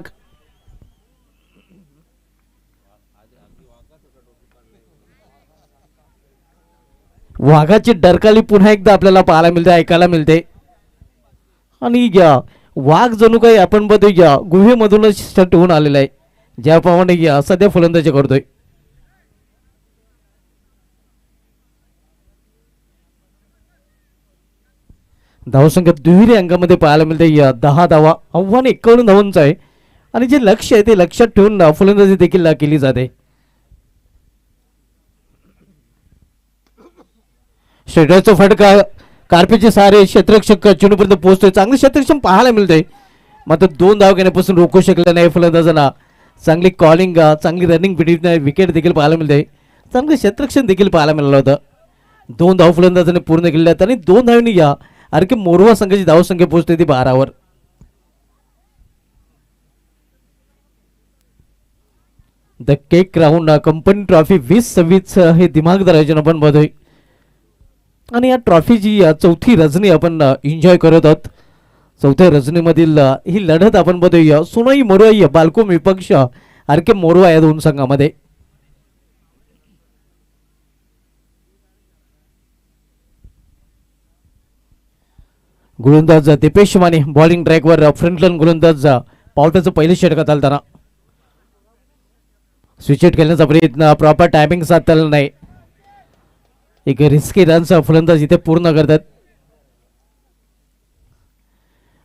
वाघाची डरकाली पुन्हा एकदा आपल्याला पाहायला मिळते ऐकायला मिळते आणि वाघ जणू काही आपण बघतोय गुहेमधूनच शट होऊन आलेला आहे ज्याप्रमाणे सध्या फलंदाजी करतोय. धावसंख्या दुहेरी अंकामध्ये पाहायला मिळते 10 धावा. आव्हान 51 धावांचं आहे आणि जे लक्ष आहे ते लक्षात ठेवून फलंदाजी देखील केली जाते. स्ट्रेटरचा फटका कार्पेचे सारे क्षेत्ररक्षक चेंडूपर्यंत पोहोचतोय. चांगले क्षेत्ररक्षण पाहायला मिळतंय मात्र 2 धाव घेण्यापासून रोखू शकले नाही फलंदाजांना. चांगली कॉलिंग चांगली रनिंग विकेट देखील पाहायला मिळते. चांगले क्षेत्ररक्षण देखील पाहायला मिळालं होतं. 2 धाव फलंदाजाने पूर्ण केलेल्या आहेत आणि 2 धावांनी आर.के. मोरवा संघाची धावसंख्या पोहोचते ती 12वर. The cake round company trophy 2026 हे दिमागदार आयोजन आपण बघतोय आणि या ट्रॉफीची चौथी रजनी आपण एन्जॉय करत आहोत. चौथ्या रजनीमधील ही लढत आपण बघतोय सोनाई मोरवा बालकोम विपक्ष आर.के. मोरवा या 2 संघामध्ये. गोलंदाज दीपेश माने बॉलिंग ट्रॅकवर फ्रंटलाईन गोलंदाज पावटाचं पहिले षटकात आलताना स्विचेट खेळण्याचा प्रयत्न प्रॉपर टायमिंग साधता नाही. एक रिस्की रनचा फलंदाज इथे पूर्ण करतात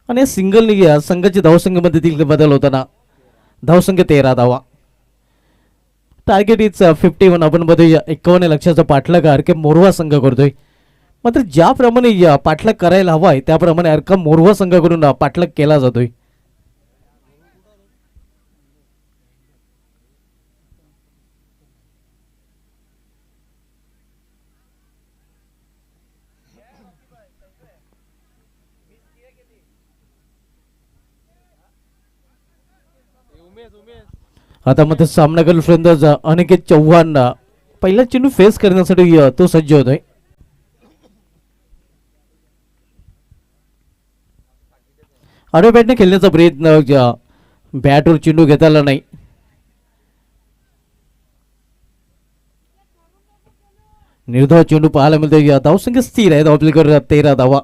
आणि सिंगल संघाची धावसंख्येमध्ये देखील बदल होताना धावसंख्या 13 धावा. Target is 51. आपण बघूया 51 लक्षाचा पाठलाग आर.के. मोरवा संघ करतोय मात्र ज्याप्रमाणे पाठलाग करायला हवाय त्याप्रमाणे आर.के. मोरवा संघाकडून पाठलाग केला जातोय. आता मध्ये सामनाकल फलंदाज अनिकेत चव्हाण पहिला चेंडू फेस करण्यासाठी तो सज्ज होतोय. आडव्या बॅटने खेळण्याचा प्रयत्न बॅटवर चेंडू घेता आला नाही. निर्धाव चेंडू पाहायला मिळतोय. धावसंख्या स्थिर आहे. धावपलीकर 13 धावा.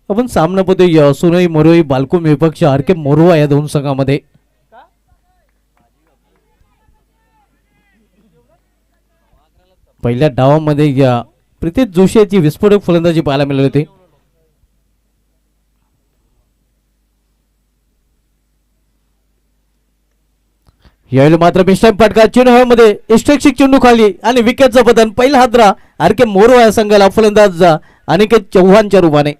आपण सामना पाहतोय सोनाई मोरवा बालकोम विपक्ष आर.के. मोरवा या 2 संघामध्ये. पहिल्या डावामध्ये या प्रीतेश जोशी याची विस्फोटक फलंदाजी पाहायला मिळाली होती. यावेळी मात्र मिस्टाईम फटका चेंडू हवेमध्ये इष्टक्षिक चेंडू खाली आणि विकेटचं पतन. पहिला हादरा आर.के. मोरवा या संघाला फलंदाज अनिकेत चव्हाणच्या रूपाने.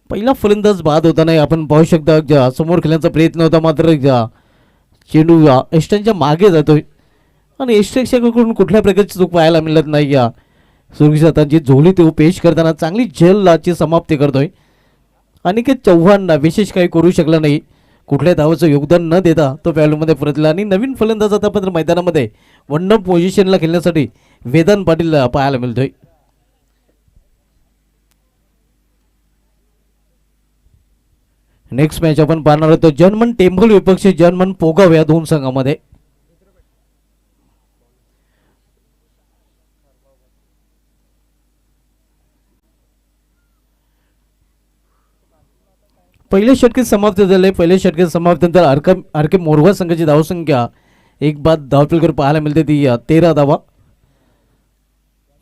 पहिला फलंदाज बाद होताना आपण पाहू शकता समोर खेळण्याचा प्रयत्न होता, मात्र चेंडू यष्टांच्या मागे जातोय आणि यष्टेक्षकाकडून कुठल्या प्रकारची चूक पाहायला मिळत नाही. सुरक्षितांची झोली तो पेश करताना चांगली झेलची समाप्ती करतोय. अनिकेत चव्हाण विशेष काही करू शकला नाही, कुठल्या धावाचं योगदान न देता तो पॅलूमध्ये परतला आणि नवीन फलंदाज आता मात्र मैदानामध्ये वन डाऊन पोझिशनला खेळण्यासाठी वेदांत पाटील पाहायला मिळतोय. नेक्स्ट मॅच आपण पाहणार होतो जर्मन टेम्पल विपक्ष जर्मन पोगाव या दोन संघामध्ये. पहिले षटके समाप्त झाले. पहिले षटके समाप्तीनंतर आर.के. मोरवा संघाची धावसंख्या एक बाद धावफलकर पाहायला मिळते, ती 13 धावा,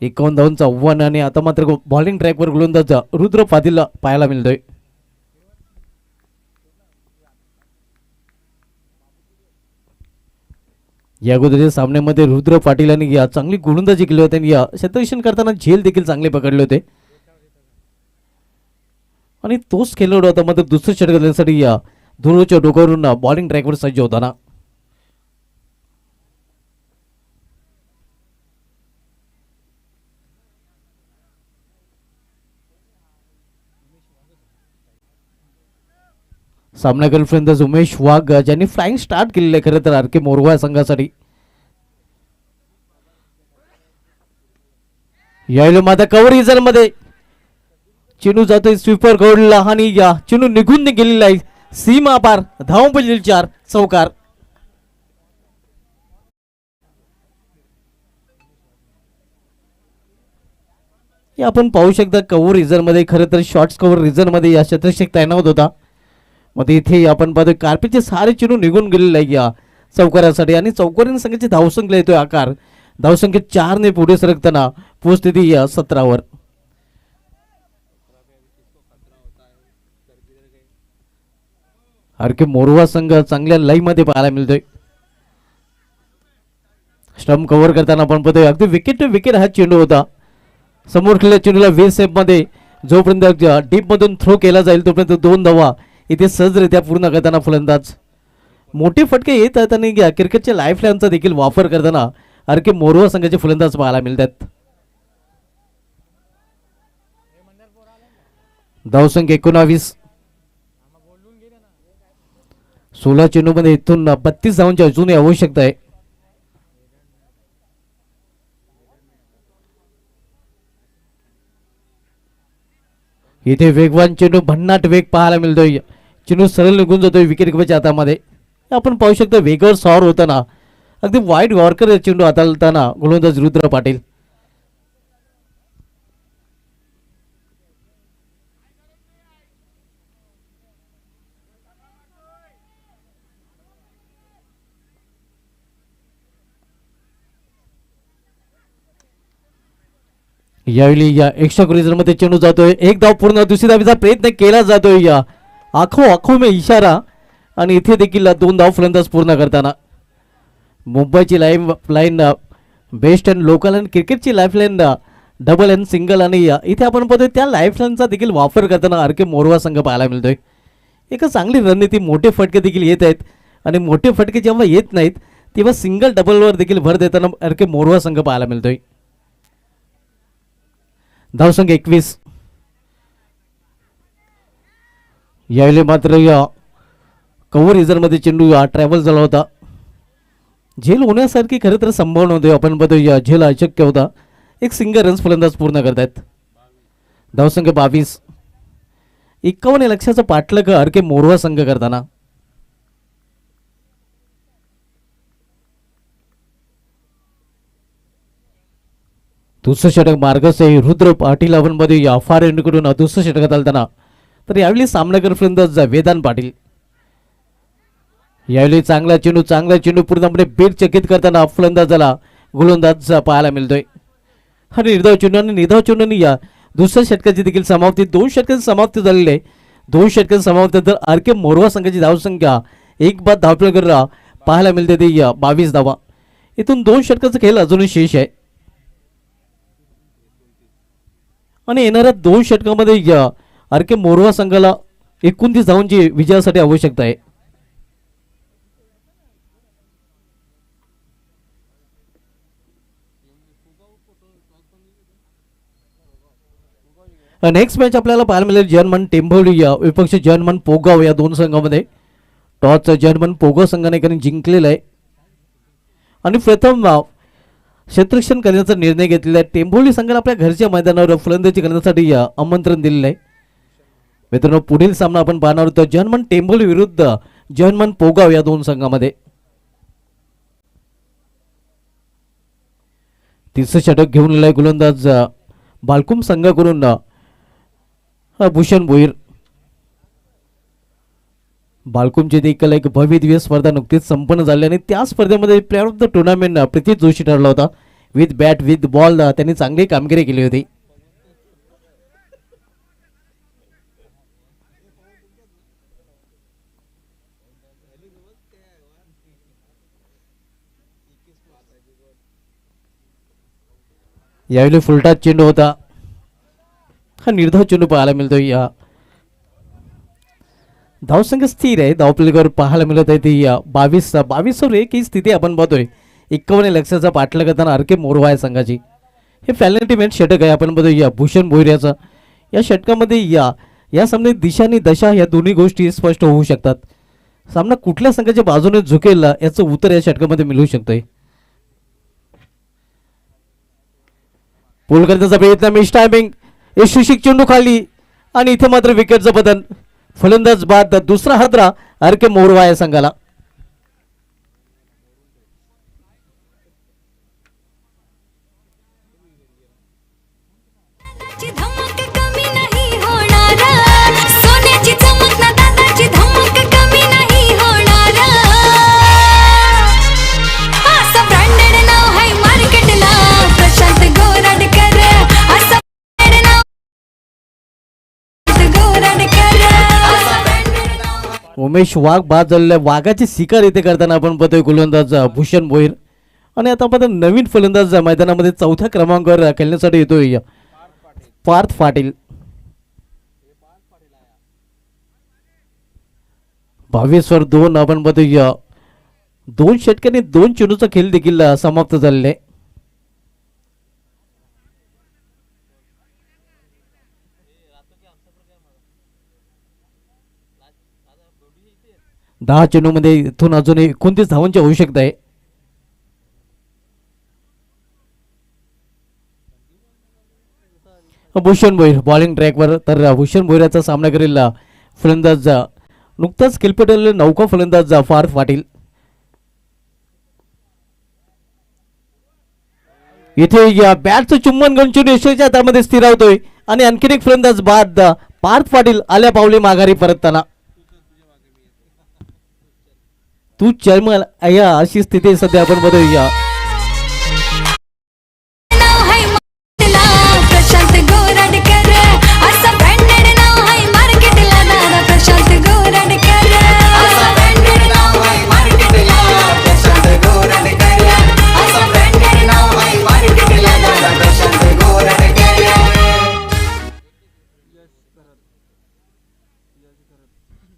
51 धावांचं आव्हान. आणि आता मात्र बॉलिंग ट्रॅकवर गोलंदाज रुद्र पाटील पाहायला मिळतोय. या अगोदरच्या सामन्यामध्ये रुद्र पाटील यांनी चांगली गोलंदाजी केली होती आणि क्षेत्ररक्षण करताना झेल देखील चांगले पकडले होते आणि तोच खेळाडू होता मात्र दुसरं षटक करण्यासाठी धुरूच्या डोक्यावरून बॉलिंग ट्रॅकवर सज्ज होताना. सामना फलंदाज उमेश वाघ ज्यांनी फ्लाइंग स्टार्ट केलेलं आहे खरं तर आर.के. मोरवा संघासाठी. यावेळी मात्र कव्हर इजर मध्ये चेंडू जातोय स्वीपर गोडला आणि चेंडू निघून गेलेला आहे सीमा पार. धावपलील 4 चौकार. आपण पाहू शकता कव्हर रिझन मध्ये खरं तर शॉर्ट्स कव्हर रिझन मध्ये या क्षेत्ररक्षक तैनात होता, मग इथे आपण पाहतोय कार्पेटचे सारे चेंडू निघून गेलेले आहे या चौकारासाठी आणि चौकारीन संख्येची धावसंख्या येतोय आकार. धावसंख्या 4 ने पुढे सरकताना पोहोचते ती 17 वर. आर.के. मोरवा संघ चांगल्या लाईव्ह मध्ये पाहायला मिळतोय. स्टंप कव्हर करताना आपण पाहतोय अगदी विकेट टू विकेट हा चेंडू होता. समोर खेळलेल्या चेंडूला वे सेप मध्ये जोपर्यंत डीप मधून थ्रो केला जाईल तोपर्यंत 2 धावा इथे सहजरित्या पूर्ण करताना फलंदाज. मोठे फटके येत आहेत आणि क्रिकेटच्या लाईफ लाईनचा देखील वापर करताना आर.के. मोरवा संघाचे फलंदाज पाहायला मिळतात. धावसंख्या 19. 16 चेंडूमध्ये इथून 32 धावांची अजूनही आवश्यकता आहे. इथे वेगवान चेंडू भन्नाट वेग पाहायला मिळतोय. चेंडू सरळ निघून जातोय विकेट किपरच्या हातामध्ये. आपण पाहू शकतो वेगावर सॉर होताना अगदी वाईट वॉर्कर चेंडू हाताळताना गोलंदाज रुद्र पाटील. यावेळी या एक्स्ट्रा क्रुझर मध्ये चेंडू जातोय. एक धाव पूर्ण, दुसरी धावीचा प्रयत्न केला जातोय या आखो में इशारा आणि इथे देखील 2 धाव फलंदाज पूर्ण करताना. मुंबईची line best and local and क्रिकेटची लाईफलाईन डबल अँड सिंगल आणि इथे आपण पाहतोय त्या लाईफलाईनचा देखील वापर करताना आर.के. मोरवा संघ पाहायला मिळतोय. एक चांगली रणनीती, मोठे फटके देखील येत आहेत आणि मोठे फटके जेव्हा येत नाहीत तेव्हा सिंगल डबलवर देखील भर देताना आर.के. मोरवा संघ पाहायला मिळतोय. धावसंख्या 21. यावेळी मात्र या कव्हर इजर मध्ये चेंडू ट्रॅव्हल झाला होता. झेल होण्यासारखी खरं तर संभावना होती, आपण बघतो या झेल अशक्य होता. एक सिंगल रन्स फलंदाज पूर्ण करतायत. धावसंख्या 22. 51 लक्षाचा पाठलाग आर.के. मोरवा संघ करताना. दुसरं षटक मार्गस रुद्र पाटील आपण मध्ये या फार एंडकडून दुसरं षटकात आलताना तर यावेळी सामनाकर फलंदाज वेदांत पाटील. यावेळी चांगला चेंडू पूर्णपणे बेचकित करताना फलंदाजाला गोलंदाज पाहायला मिळतोय. हा निर्धाव चेंडूने या दुसऱ्या षटकाची देखील समाप्ती, 2 षटकांची समाप्ती झालेली आहे. 2 षटकांची समाप्तीनंतर आर के मोरवा संघाची धावसंख्या एक बाद धावफलकर पाहायला मिळते ती 22 धावा. इथून 2 षटकाचा खेळ अजूनही शेष आहे आणि येणाऱ्या 2 षटकामध्ये आर के मोरवा संघाला 29 धावांची विजयासाठी आवश्यकता आहे. नेक्स्ट मॅच आपल्याला पाहायला मिळेल जर्मन टेंभोली विपक्ष जर्मन पोगाव या दोन संघामध्ये. टॉस जर्मन पोगाव संघाने जिंकलेला आहे आणि प्रथम क्षेत्ररक्षण करण्याचा निर्णय घेतलेला आहे. टेंभोली संघाला आपल्या घरच्या मैदानावर फलंदाजी करण्यासाठी आमंत्रण दिलेलं आहे. मित्रांनो, पुढील सामना आपण पाहणार आहोत जर्मन टेंभोली विरुद्ध जर्मन पोगाव या दोन संघामध्ये. तिसरं षटक घेऊन आलाय गोलंदाज बालकुम संघाकडून भूषण भोईर. बालकुमची देखील एक भव्य स्पर्धा नुकतीच संपन्न झाली आणि त्या स्पर्धेमध्ये player of the tournament Pritish Joshi ठरला होता. विथ बॅट विथ बॉल त्यांनी चांगली कामगिरी केली होती. यावेळी फुलटा चेंडू होता. हा निर्धाव चेंडू पाहायला मिळतो. या धावसंख्या स्थिर आहे. धावपलीवर पाहायला मिळत आहे ती 22-1 ही स्थिती आपण पाहतोय. 51 लक्षाचा पाठलाग करताना आर के मोरवा या संघाची. हे फॅलेंटिमेंट षटक आहे आपण पाहतोय भूषण भोईर याचा. या षटकामध्ये या सामन्यात दिशा आणि दशा या दोन्ही गोष्टी स्पष्ट होऊ शकतात. सामना कुठल्या संघाच्या बाजूने झुकेल याचं उत्तर या षटकामध्ये मिळू शकतंय. पूल करण्याचा प्रयत्न, मिस टायमिंग, यशस्वी चेंडू खाली आणि इथे मात्र विकेटचं पतन. फलंदाज बाद, दुसरा हादरा आर के मोरवा या संघाला. दादाची धमक कमी नाही होणार, सोन्याची चमक ना दादाची धमक कमी नाही होणार. असं ब्रँडेड नाव आहे मार्केटला, प्रशांत गोराडकर. असं ब्रँडेड नाव गोराडकर, असं ब्रँडेड नाव. उमेश वाघ बाद झालेल्या वाघाची शिकार इथे करताना आपण पाहतोय गोलंदाज भूषण भोईर. आणि आता आपण नवीन फलंदाज मैदानामध्ये 4थ्या क्रमांकावर खेळण्यासाठी येतोय पार्थ पाटील. 22-2 आपण पाहतोय. 2 षटकांनी 2 चेंडूचा खेळ देखील समाप्त झालेला आहे. दहा चेंडूमध्ये इथून अजून 29 धावांची आवश्यकता आहे. भूषण भोईर बॉलिंग ट्रॅकवर, तर भूषण भोईराचा सामना करेल फलंदाज नुकताच खेळपटलेले नौका फलंदाज पार्थ पाटील. इथे या बॅटचं चुंबन गंचून यशाच्या हातामध्ये स्थिरावतोय आणि आणखीन एक फलंदाज बाद, पार्थ पाटील आल्या पावले माघारी परतताना. तू चर्मल या अशी स्थिती सध्या आपण बघूया. नाव आहे मार्केटला, प्रशांत गोराडकर. असं ब्रँडेड नाव आहे मार्केटला दादा, प्रशांत गोराडकर. असं ब्रँडेड नाव आहे मार्केटला, प्रशांत गोराडकर. असं ब्रँडेड नाव आहे मार्केटला दादा, प्रशांत गोराडकर.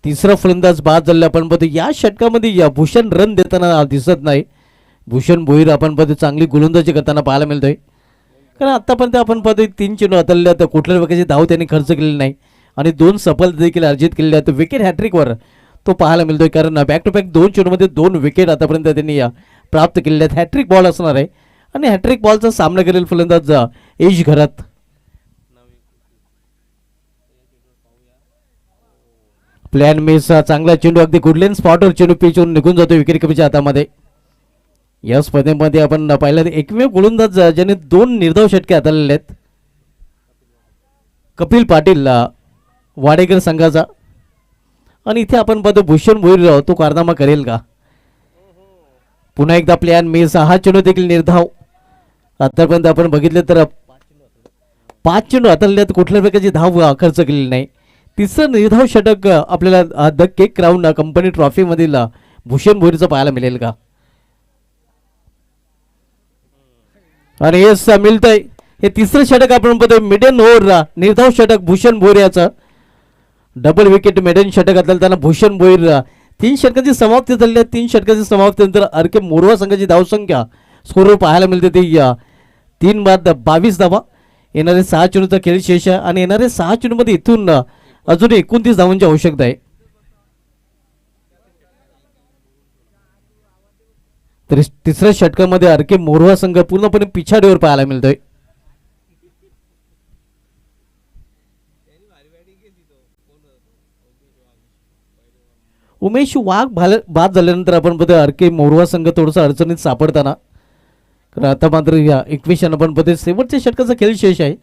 तिसरा फलंदाज बाद झालेला आपण पाहतो. या षटकामध्ये या भूषण रन देताना दिसत नाही. भूषण भोईर आपण पाहतो चांगली गोलंदाजी करताना पाहायला मिळतोय. कारण आतापर्यंत आपण पाहतोय 3 चेंडू हाताळले, तर कुठल्याही प्रकारचे धाव त्यांनी खर्च केलेले नाही आणि 2 सफलता देखील अर्जित केलेल्या आहेत. विकेट हॅट्रिकवर तो पाहायला मिळतोय, कारण बॅक टू बॅक 2 चेंडूमध्ये 2 विकेट आतापर्यंत त्यांनी प्राप्त केलेल्या आहेत. हॅट्रिक बॉल असणार आहे आणि हॅट्रिक बॉलचा सामना करेल फलंदाज एज घरात. प्लॅन मिस, चांगला चेंडू अगदी गुडलेन स्पॉटवर चेंडू पिचवून निघून जातो विकेट कमीच्या हातामध्ये. या स्पर्धेमध्ये आपण पाहिलं एकमेव गोलंदाज ज्याने 2 निर्धाव षटके हाताळलेले आहेत, कपिल पाटील. वाडेकर संघाचा. आणि इथे आपण पाहतो भूषण भोईर तो कारनामा करेल का. पुन्हा एकदा प्लॅन मेस हा चेंडू देखील निर्धाव. आतापर्यंत आपण बघितलं तर 5 चेंडू हाताळल्यात कुठल्या प्रकारची धाव खर्च केलेली नाही. तिसरं निर्धाव षटक आपल्याला the cake crown company trophy मधील भूषण भोईरचं पाहायला मिळेल का. आणि यस मिळतंय. हे तिसरं षटक आपण बघतोय मिडन ओव्हर निर्धाव षटक भूषण भोईर याचं. डबल विकेट मेडन षटक असताना भूषण भोईर 3 षटकांची समाप्ती झाली आहे. 3 षटकांची समाप्तीनंतर आरके मोरवा संघाची धावसंख्या स्कोरवर पाहायला मिळते ती 3 बाद 22 धावा. येणारे 6 चेंडूचा खेळ शेष आहे आणि येणारे 6 चेंडूमध्ये इथून अजून 29 धावांची आवश्यकता आहे. तर तिसऱ्या षटकामध्ये आरके मोरवा संघ पूर्णपणे पिछाडीवर पाहायला मिळतोय. उमेश वाघ बाद झाल्यानंतर आपण बघतो आरके मोरवा संघ थोडंसं अडचणीत सापडताना. कारण आता मात्र या 21 आपण बघतो शेवटच्या षटकाचा खेळ शेष आहे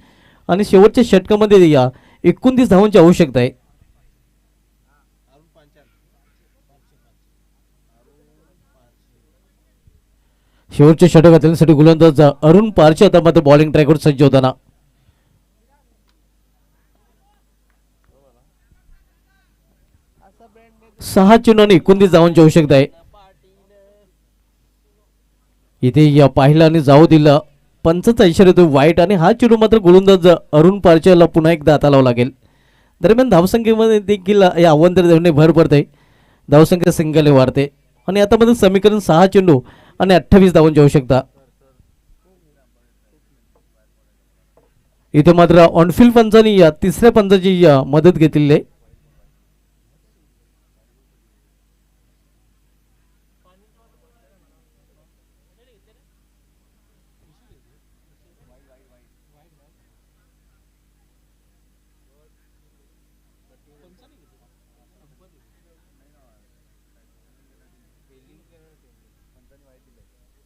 आणि शेवटच्या षटकामध्ये 29 धावांची आवश्यकता आहे. शेवटच्या षटकासाठी गोलंदाज अरुण पारचे आता मात्र बॉलिंग ट्रॅकवर सज्ज होताना. सहा चेंडू आणि 29 धावांची आवश्यकता आहे. इथे या पाहिला आणि जाऊ दिला पंचाचा इशारा येतो वाईट आणि हा चेंडू मात्र गोलंदाज अरुण पारचेला पुन्हा एकदा हाताळावं लागेल. दरम्यान धावसंख्येमध्ये देखील या अवंतर धरणे भर पडते. धावसंख्या सिंगल वाढते आणि आता मध्ये समीकरण 6 चेंडू आणि 28 धावांची आवश्यकता. इथे मात्र ऑनफिल्ड पंचांनी या तिसऱ्या पंचाची मदत घेतलेली आहे.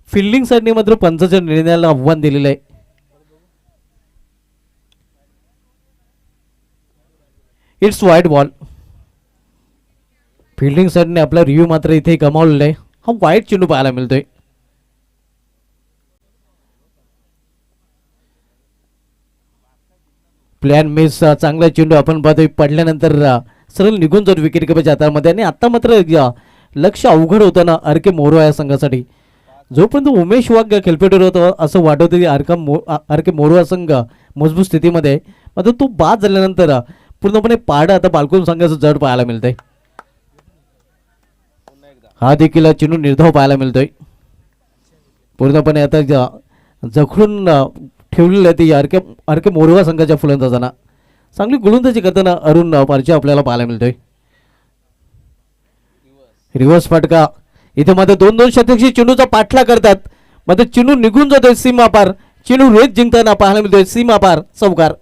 फिल्डिंग साठी मात्र पंचाच्या निर्णयाला आव्हान दिलेलं आहे. इट्स वाईट बॉल. फिल्डिंग साठी आपला रिव्ह्यू मात्र इथे गमावलेला आहे. हा वाईट चेंडू पाहायला मिळतोय. प्लॅन मिस चांगला चेंडू आपण पाहतोय पडल्यानंतर सरळ निघून जातो विकेट किपरच्या हातामध्ये आणि आता मात्र लक्ष अवघड होताना आरके मोरवा या संघासाठी. जोपर्यंत उमेश वाघ खेळपेटीवर होता असं वाटत होतं की आरके मोरवा संघ मजबूत स्थितीमध्ये आहे. मात्र तो बाद झाल्यानंतर पूर्णपणे पाडा आता बालकोन संघाचं जड पाहायला मिळतंय. हा देखील चेंडू निर्धाव पाहायला मिळतोय. पूर्णपणे आता जखडून ठेवलेलं आहे ते आरके मोरवा संघाच्या फलंदाजांना. चांगली गोलंदाजी करताना अरुण पारचे आपल्याला पाहायला मिळतोय. रिव्हर्स फटका. इथे मात्र 2-2 शतकशी चेंडूचा पाठला करतात. मात्र चेंडू निघून जातोय सीमापार. चेंडू रेत जिंकताना पाहायला मिळतोय सीमापार चौकार.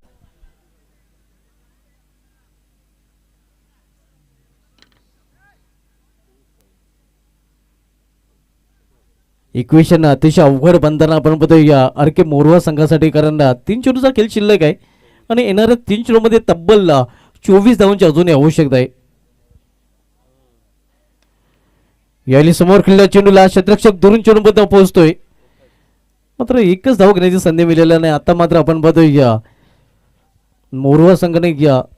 इक्वेशन अतिशय अवघड बनताना आपण बघतोय या आरके मोरवा संघासाठी. कारण 3 चेंडूचा खेळ शिल्लक आहे आणि येणाऱ्या 3 चेंडूमध्ये तब्बल 24 धावांची अजूनही आवश्यकता आहे. याली समोर खेळलेल्या चेंडूला क्षेत्ररक्षक दुरून चेंडूपर्यंत पोहोचतोय. मात्र एकच धाव घेण्याची संधी मिळालेली नाही. आता मात्र आपण बघतोय मोरवा संघाने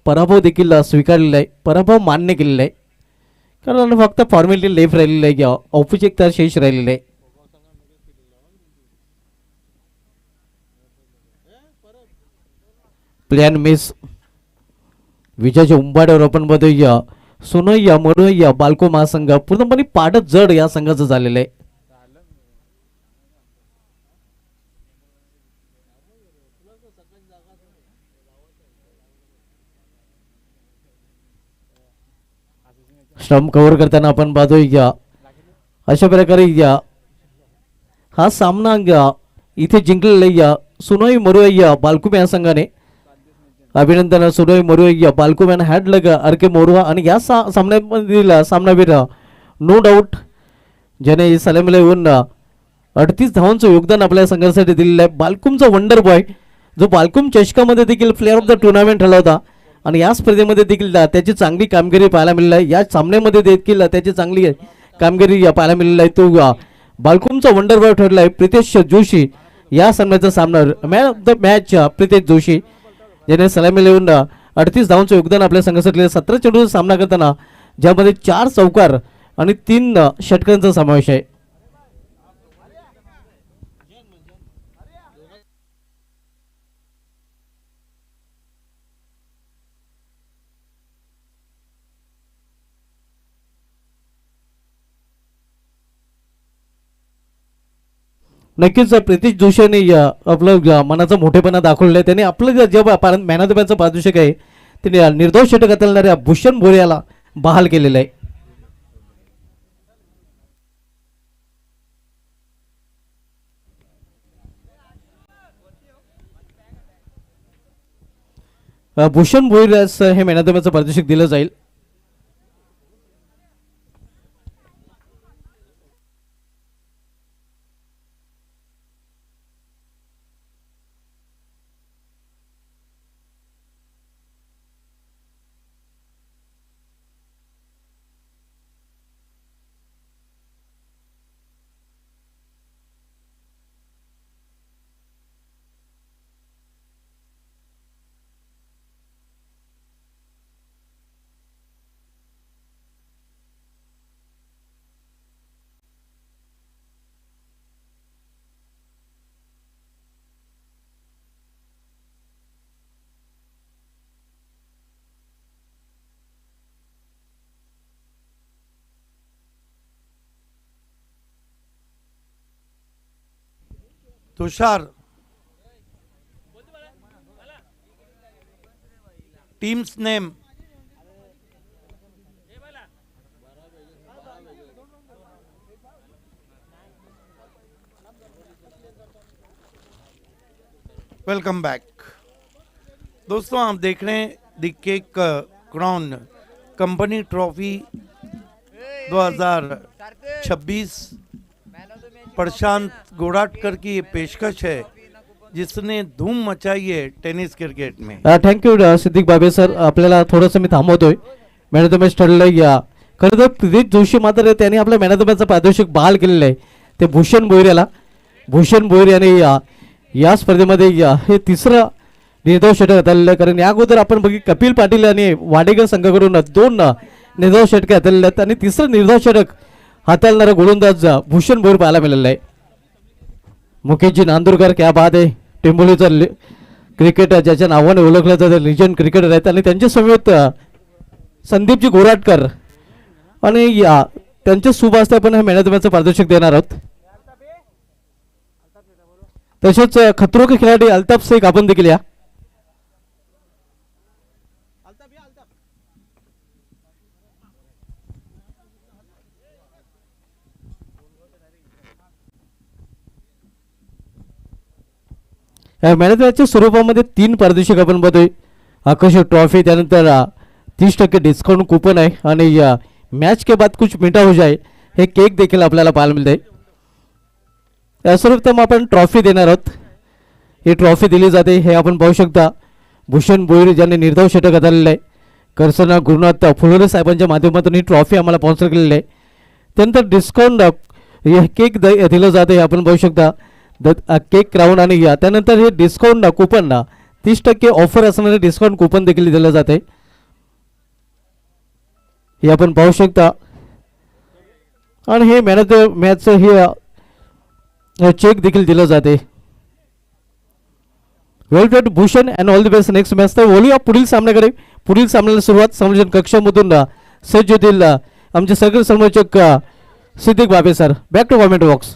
पराभव देखील स्वीकारलेला आहे. पराभव मान्य केलेला आहे. कारण फक्त फॉर्मॅलिटी लेफ्ट राहिलेली आहे. औपचारिकता शेष राहिलेली आहे. Plan miss. विजयाच्या उंबाड्यावर आपण बघतोय सोनय्या मडोय्या बालको महासंघ पूर्णपणे पाडत जड या संघाचं झालेलं आहे. स्टंप कव्हर करताना आपण पाहतोय अशा प्रकारे हा सामना इथे जिंकलेला सोनोई मरुया बालकुम या संघाने. अभिनंदन सोनोई मरुया बालकुम यांना हॅडलग आरके मोरवा आणि या सामन्यामधील सामनावीर नो डाऊट ज्याने सलामीला येऊन 38 धावांचं योगदान आपल्या संघासाठी दिलेलं आहे. बालकुमचा वंडर बॉय जो बालकुम चषकामध्ये देखील प्लेअर ऑफ द टुर्नामेंट ठरला होता आणि या स्पर्धेमध्ये देखील त्याची चांगली कामगिरी पाहायला मिळाली आहे. या सामन्यामध्ये देखील त्याची चांगली कामगिरी पाहायला मिळाली आहे. तो बालकोमचा वंडर बॉय ठरला आहे प्रितेश जोशी. या सामन्याचा सामना man of the match Pritesh Joshi ज्याने सलामी लिहून 38 धावांचं योगदान आपल्या संघासाठी 17 चेंडूचा सामना करताना ज्यामध्ये 4 चौकार आणि 3 षटकांचा समावेश आहे. नक्कीच प्रितेश जोशी यांनी आपलं मनाचा मोठेपणा दाखवलेला आहे. त्यांनी आपलं जेव्हा मॅन ऑफ द मॅचचं पारितोषिक आहे त्यांनी निर्दोष षटक हाताळणाऱ्या भूषण भोरे याला बहाल केलेलं आहे. भूषण भोईरास हे मॅन ऑफ द मॅचचं पारितोषिक दिलं जाईल. Tushar teams name welcome back दोस्तों, आप देख रहे हैं the cake crown company trophy 2026 Prashant Goratkar की ये पेशकश है जिसने धूम मचाई है टेनिस क्रिकेट में. थँक्यू सिद्दीक बाबे सर. आपल्याला थोडंसं मी थांबवतोय. मॅन ऑफ द मॅच ठरलंय. खरं तर प्रितेश जोशी मात्र त्यांनी आपल्या मॅन ऑफ द मॅचचं पारितोषिक बहाल केलेलं आहे ते भूषण भोईर याला. भूषण भोईर याने या स्पर्धेमध्ये हे तिसरं निर्दोष षटक हाताळलेलं आहे. कारण या अगोदर आपण बघी कपिल पाटील आणि वाडेकर संघाकडून 2 निर्दोष षटके हाताळलेले आहेत आणि तिसरं निर्दोष षटक हाताळणारा गोलंदाज भूषण भोईर पाहायला मिळालेला आहे. मुकेशजी नांदुरकर क्या बात आहे. टेंबोलीचा क्रिकेट ज्याच्या नावाने ओळखलं जातं लिजंड क्रिकेटर आहेत आणि त्यांच्या समवेत संदीपजी गोराटकर आणि त्यांच्या शुभ हस्ते पण हे मॅन ऑफ द मॅचचं पारितोषिक देणार आहोत. तसेच खतरो के खिलाडी अल्ताफ शेख आपण देखील या. मॅन ऑफ द मॅचच्या स्वरूपामध्ये 3 पारितोषिक आपण बघतोय. आकर्षक ट्रॉफी, त्यानंतर 30% डिस्काउंट कूपन आहे आणि मॅच के बाद कुछ मीठा हो जाए हे केक देखील आपल्याला पाहायला मिळते. सर्वप्रथम आपण ट्रॉफी देणार आहोत. ही ट्रॉफी दिली जाते हे आपण पाहू शकता. भूषण भोईर ज्यांनी निर्धाव षटक हाताळलेलं आहे. करसना गुरुनाथ फुलोरे साहेबांच्या माध्यमातून ही ट्रॉफी आम्हाला स्पॉन्सर केलेली आहे. त्यानंतर डिस्काउंट केक दिलं जाते हे आपण पाहू शकता. केक क्राऊन आणि त्यानंतर हे डिस्काउंट कूपन 30% ऑफर असणारे डिस्काउंट कूपन देखील दिलं जाते हे आपण पाहू शकता. आणि हे मॅन ऑफ द मॅचचं हे चेक देखील दिलं जाते. Well played Bhushan and all the best next match. तर बोलूया पुढील सामन्याकडे. पुढील सामन्याला सुरुवात संयोजन कक्षामधून सज्ज होतील आमचे सगळे समालोचक सिद्दीक बाबे sir. Back to comment box.